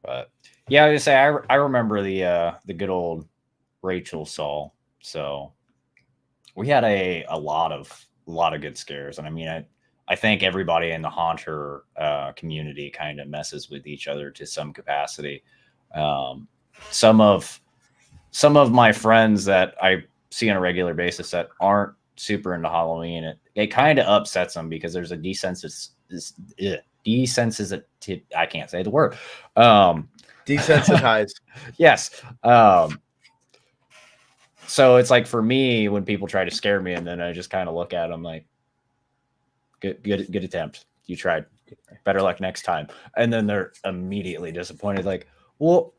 But yeah, I was gonna say I remember the good old Rachel Saul. So we had a lot of good scares, and I mean I think everybody in the Haunter community kind of messes with each other to some capacity. Some of my friends that I see on a regular basis that aren't super into Halloween, it kind of upsets them because there's a desensitized. I can't say the word. Desensitized. Yes. So it's like for me when people try to scare me, and then I just kind of look at them like, good attempt. You tried. Better luck next time. And then they're immediately disappointed. Like, well,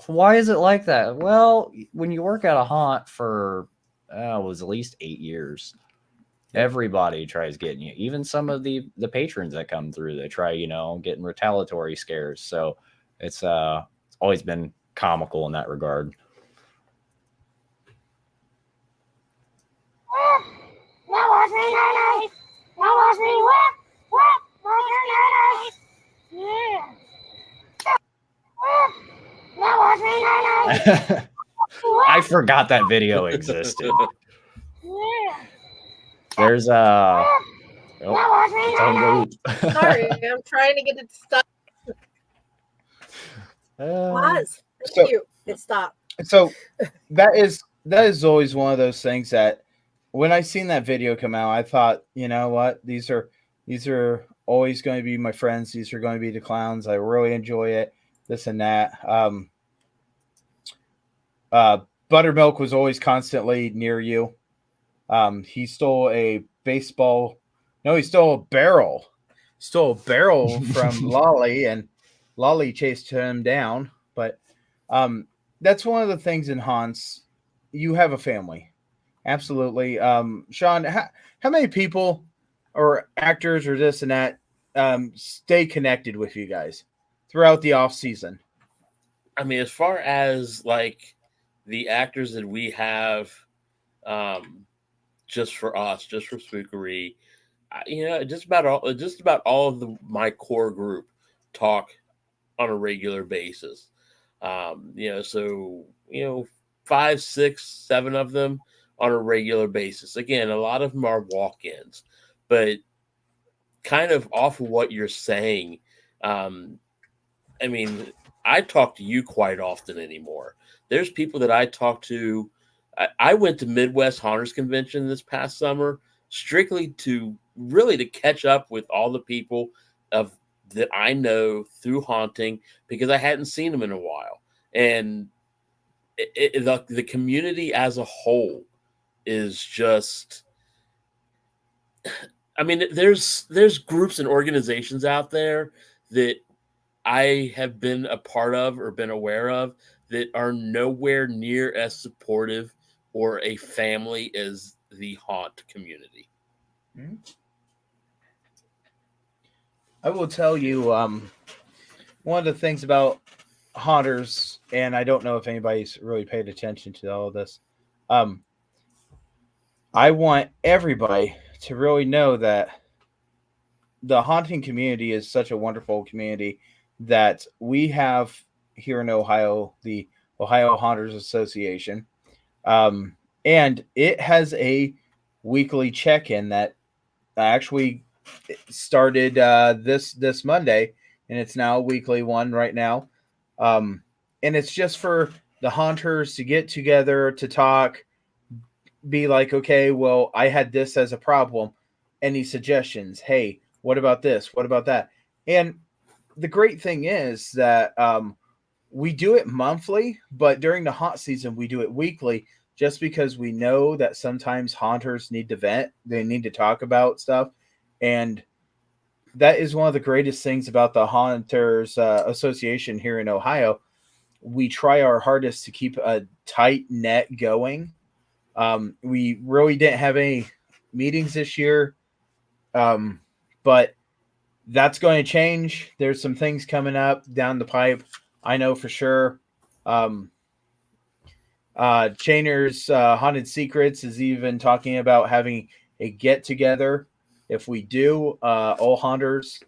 why is it like that? Well, when you work at a haunt for it was at least 8 years, everybody tries getting you. Even some of the patrons that come through, they try, getting retaliatory scares. So it's always been comical in that regard. I forgot that video existed. There's Sorry, I'm trying to get it to stop. Pause. Thank you. It stopped. So that is always one of those things that when I seen that video come out, I thought, you know what, these are always going to be my friends. These are going to be the clowns. I really enjoy it. This and that. Buttermilk was always constantly near you. He stole a baseball. No, he stole a barrel. Stole a barrel from Lolly, and Lolly chased him down. But that's one of the things in haunts. You have a family. Absolutely. Sean, how many people or actors or this and that stay connected with you guys throughout the off season? I mean, as far as like the actors that we have, just for us, just for Spook-O-Ree, just about all of my core group talk on a regular basis. So 5, 6, 7 of them on a regular basis. Again, a lot of them are walk-ins, but kind of off of what you're saying. I mean, I talk to you quite often anymore. There's people that I talk to. I went to Midwest Haunters Convention this past summer strictly to catch up with all the people that I know through haunting because I hadn't seen them in a while. And the community as a whole is just, I mean, there's groups and organizations out there that I have been a part of or been aware of that are nowhere near as supportive or a family as the haunt community. Mm-hmm. I will tell you, one of the things about haunters, and I don't know if anybody's really paid attention to all of this. I want everybody to really know that the haunting community is such a wonderful community that we have here in Ohio, the Ohio Haunters Association. And it has a weekly check-in that actually started this Monday, and it's now a weekly one right now. And it's just for the haunters to get together to talk, be like, okay, well, I had this as a problem. Any suggestions? Hey, what about this? What about that? And the great thing is that we do it monthly, but during the haunt season, we do it weekly just because we know that sometimes haunters need to vent. They need to talk about stuff. And that is one of the greatest things about the Haunters Association here in Ohio. We try our hardest to keep a tight net going. We really didn't have any meetings this year, but that's going to change. There's some things coming up down the pipe. I know for sure. Chainer's Haunted Secrets is even talking about having a get together. If we do, all haunters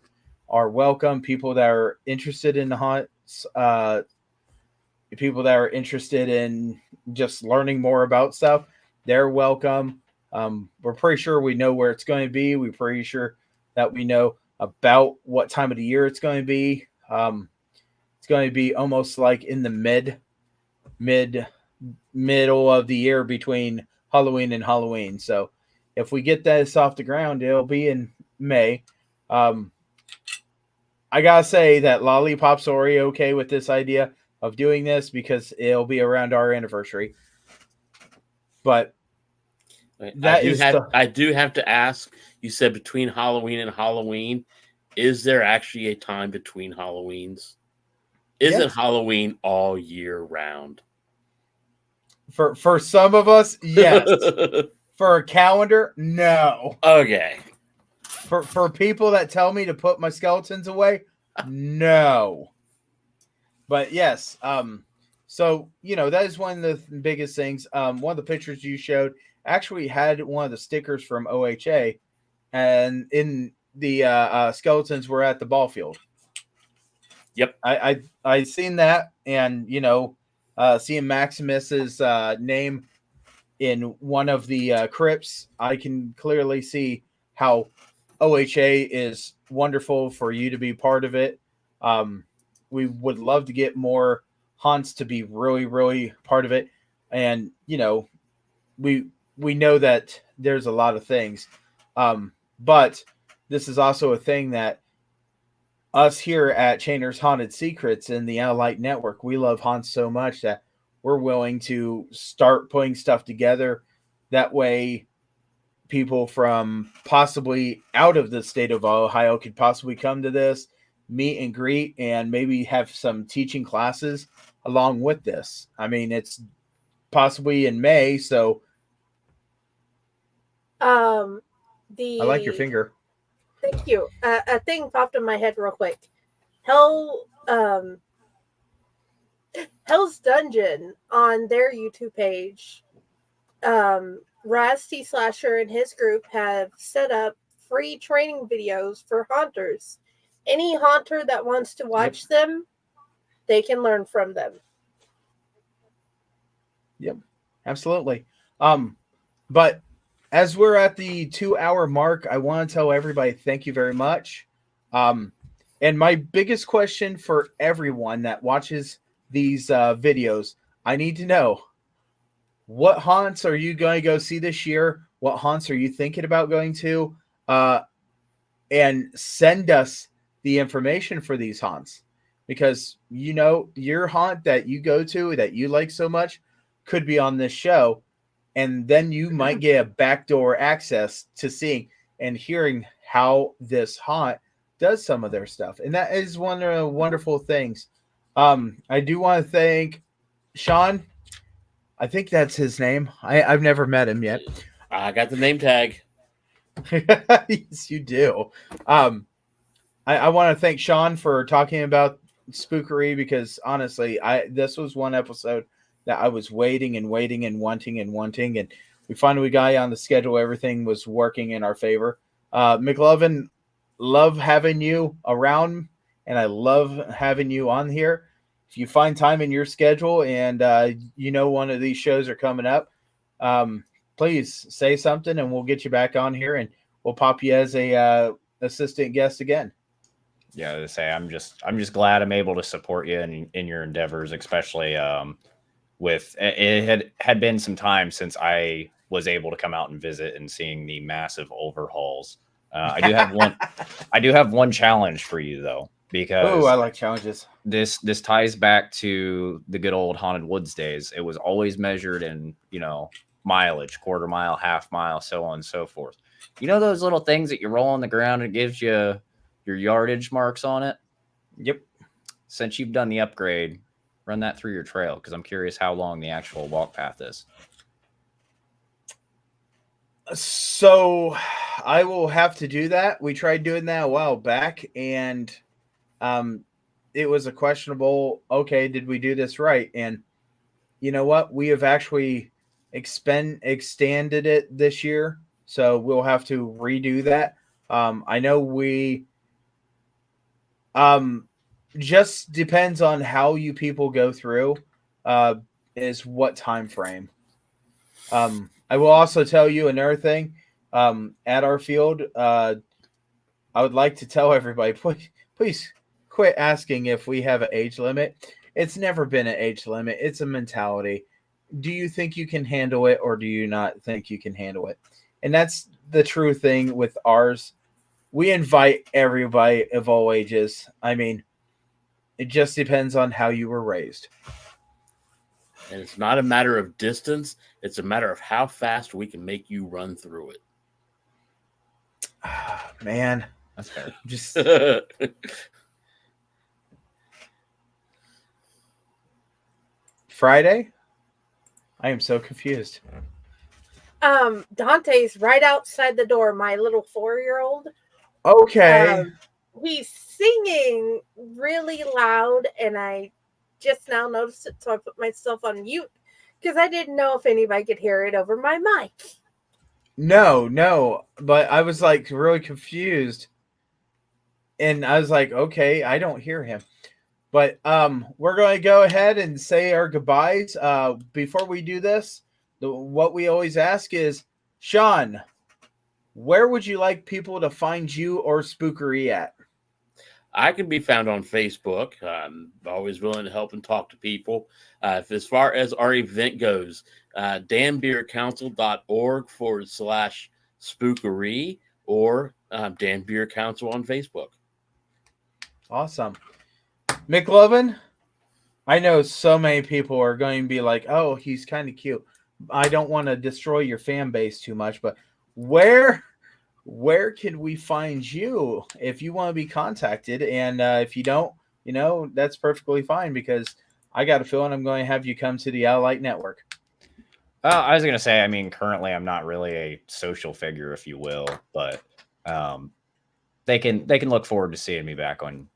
are welcome. People that are interested in the haunts, people that are interested in just learning more about stuff, they're welcome. We're pretty sure we know where it's going to be. We're pretty sure that we know about what time of the year it's going to be. It's going to be almost like in the middle of the year between Halloween and Halloween. So if we get this off the ground, it'll be in May. I gotta say that Lollipop's already okay with this idea of doing this because it'll be around our anniversary. But I do have to ask. You said between Halloween and Halloween. Is there actually a time between Halloweens? Isn't Halloween all year round? For some of us, yes. For a calendar, no. Okay. For people that tell me to put my skeletons away, no. But yes, so that is one of the biggest things. One of the pictures you showed actually had one of the stickers from OHA, and in the skeletons were at the ball field. Yep, I seen that, and seeing Maximus's name in one of the crypts, I can clearly see how OHA is wonderful for you to be part of it. We would love to get more haunts to be really, really part of it. And, we know that there's a lot of things. But this is also a thing that us here at Chainer's Haunted Secrets and the Allight Network, we love haunts so much that we're willing to start putting stuff together. That way people from possibly out of the state of Ohio could possibly come to this, meet and greet, and maybe have some teaching classes along with this. I mean, it's possibly in May, so I like your finger. Thank you. A thing popped in my head real quick. Hell's Dungeon on their YouTube page. Raz T. Slasher and his group have set up free training videos for haunters. Any haunter that wants to watch them, they can learn from them. Yep, absolutely. But as we're at the 2-hour mark, I want to tell everybody thank you very much. And my biggest question for everyone that watches these videos, I need to know, what haunts are you going to go see this year? What haunts are you thinking about going to? And send us the information for these haunts, because your haunt that you go to that you like so much could be on this show, and then you might get a backdoor access to seeing and hearing how this haunt does some of their stuff, and that is one of the wonderful things. I do want to thank Sean. I think that's his name. I've never met him yet. I got the name tag. Yes, you do. I want to thank Sean for talking about Spook-O-Ree, because honestly, this was one episode that I was waiting and wanting, and we finally got on the schedule. Everything was working in our favor. McLovin, love having you around, and I love having you on here. If you find time in your schedule and one of these shows are coming up, please say something and we'll get you back on here, and we'll pop you as a assistant guest again. Yeah, to say I'm just glad I'm able to support you in your endeavors, especially with it had been some time since I was able to come out and visit and seeing the massive overhauls. I do have one challenge for you though, because I like challenges. This ties back to the good old Haunted Woods days. It was always measured in mileage, quarter mile, half mile, so on and so forth. Those little things that you roll on the ground and it gives you your yardage marks on it? Yep. Since you've done the upgrade, run that through your trail, because I'm curious how long the actual walk path is. So I will have to do that. We tried doing that a while back, and it was a questionable, okay, did we do this right? And you know what? We have actually extended it this year, so we'll have to redo that. I know we just depends on how you people go through is what time frame. I will also tell you another thing. At our field, I would like to tell everybody, please quit asking if we have an age limit. It's never been an age limit. It's a mentality. Do you think you can handle it, or do you not think you can handle it? And that's the true thing with ours. We invite everybody of all ages. I mean, it just depends on how you were raised. And it's not a matter of distance. It's a matter of how fast we can make you run through it. Man, that's fair. Just Friday? I am so confused. Dante's right outside the door, my little 4-year-old. Okay. He's singing really loud, and I just now noticed it, so I put myself on mute because I didn't know if anybody could hear it over my mic. No, but I was like really confused. And I was like, okay, I don't hear him. But we're going to go ahead and say our goodbyes. Before we do this, what we always ask is, Sean, where would you like people to find you or Spook-O-Ree at? I can be found on Facebook. I'm always willing to help and talk to people. As far as our event goes, danbeercouncil.org/Spook-O-Ree or Dan Beer Council on Facebook. Awesome. McLovin, I know so many people are going to be like, oh, he's kind of cute. I don't want to destroy your fan base too much, but where can we find you if you want to be contacted? And if you don't, that's perfectly fine, because I got a feeling I'm going to have you come to the Allight Network. I was going to say, I mean, currently I'm not really a social figure, if you will, but they can look forward to seeing me back on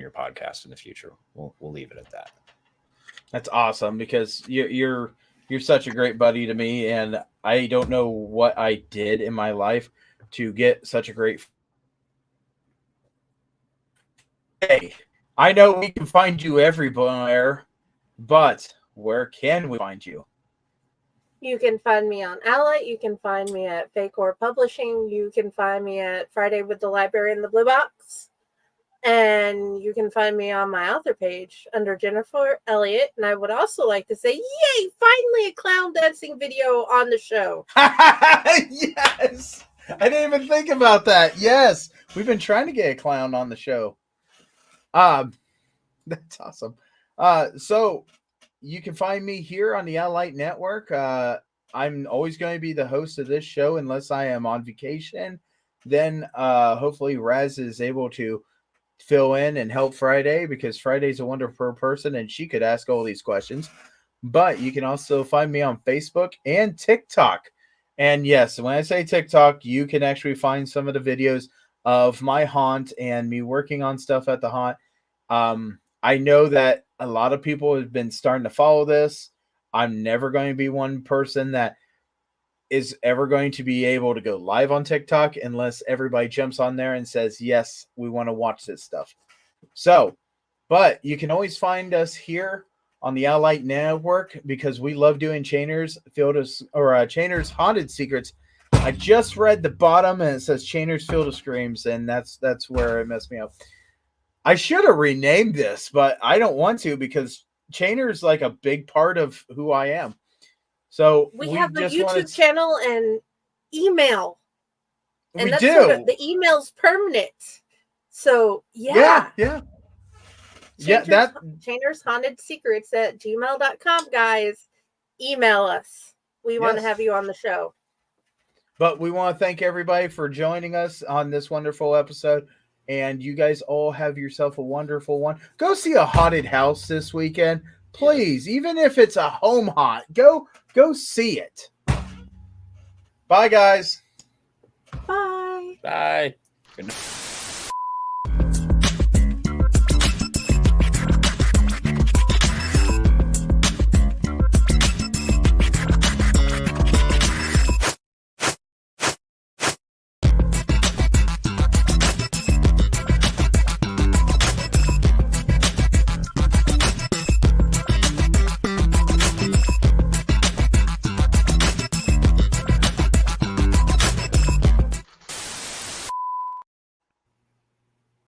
your podcast in the future. We'll leave it at that. That's awesome, because you're such a great buddy to me, and I don't know what I did in my life to get such a great. Hey, I know we can find you everywhere, but where can we find you? You can find me on Allight. You can find me at Fakor Publishing. You can find me at Friday with the Library in the Blue Box. And you can find me on my author page under Jennifer Elliott. And I would also like to say, yay, finally a clown dancing video on the show. Yes! I didn't even think about that. Yes! We've been trying to get a clown on the show. That's awesome. So you can find me here on the Allight Network. I'm always going to be the host of this show unless I am on vacation. Then hopefully Raz is able to fill in and help Friday, because Friday's a wonderful person and she could ask all these questions. But you can also find me on Facebook and TikTok. And yes, when I say TikTok, you can actually find some of the videos of my haunt and me working on stuff at the haunt. I know that a lot of people have been starting to follow this. I'm never going to be one person that is ever going to be able to go live on TikTok unless everybody jumps on there and says, yes, we want to watch this stuff. So, but you can always find us here on the Allight Network, because we love doing Chainer's Chainer's Haunted Secrets. I just read the bottom and it says Chainer's Field of Screams, and that's where it messed me up. I should have renamed this, but I don't want to, because Chainer's like a big part of who I am. So we have the YouTube channel and email. And that's the email's permanent. So yeah. Chainer's Haunted Secrets at gmail.com, guys. Email us. We want to have you on the show. But we want to thank everybody for joining us on this wonderful episode. And you guys all have yourself a wonderful one. Go see a haunted house this weekend. Please, even if it's a home haunt, go see it. Bye, guys. Bye. Bye. Good night.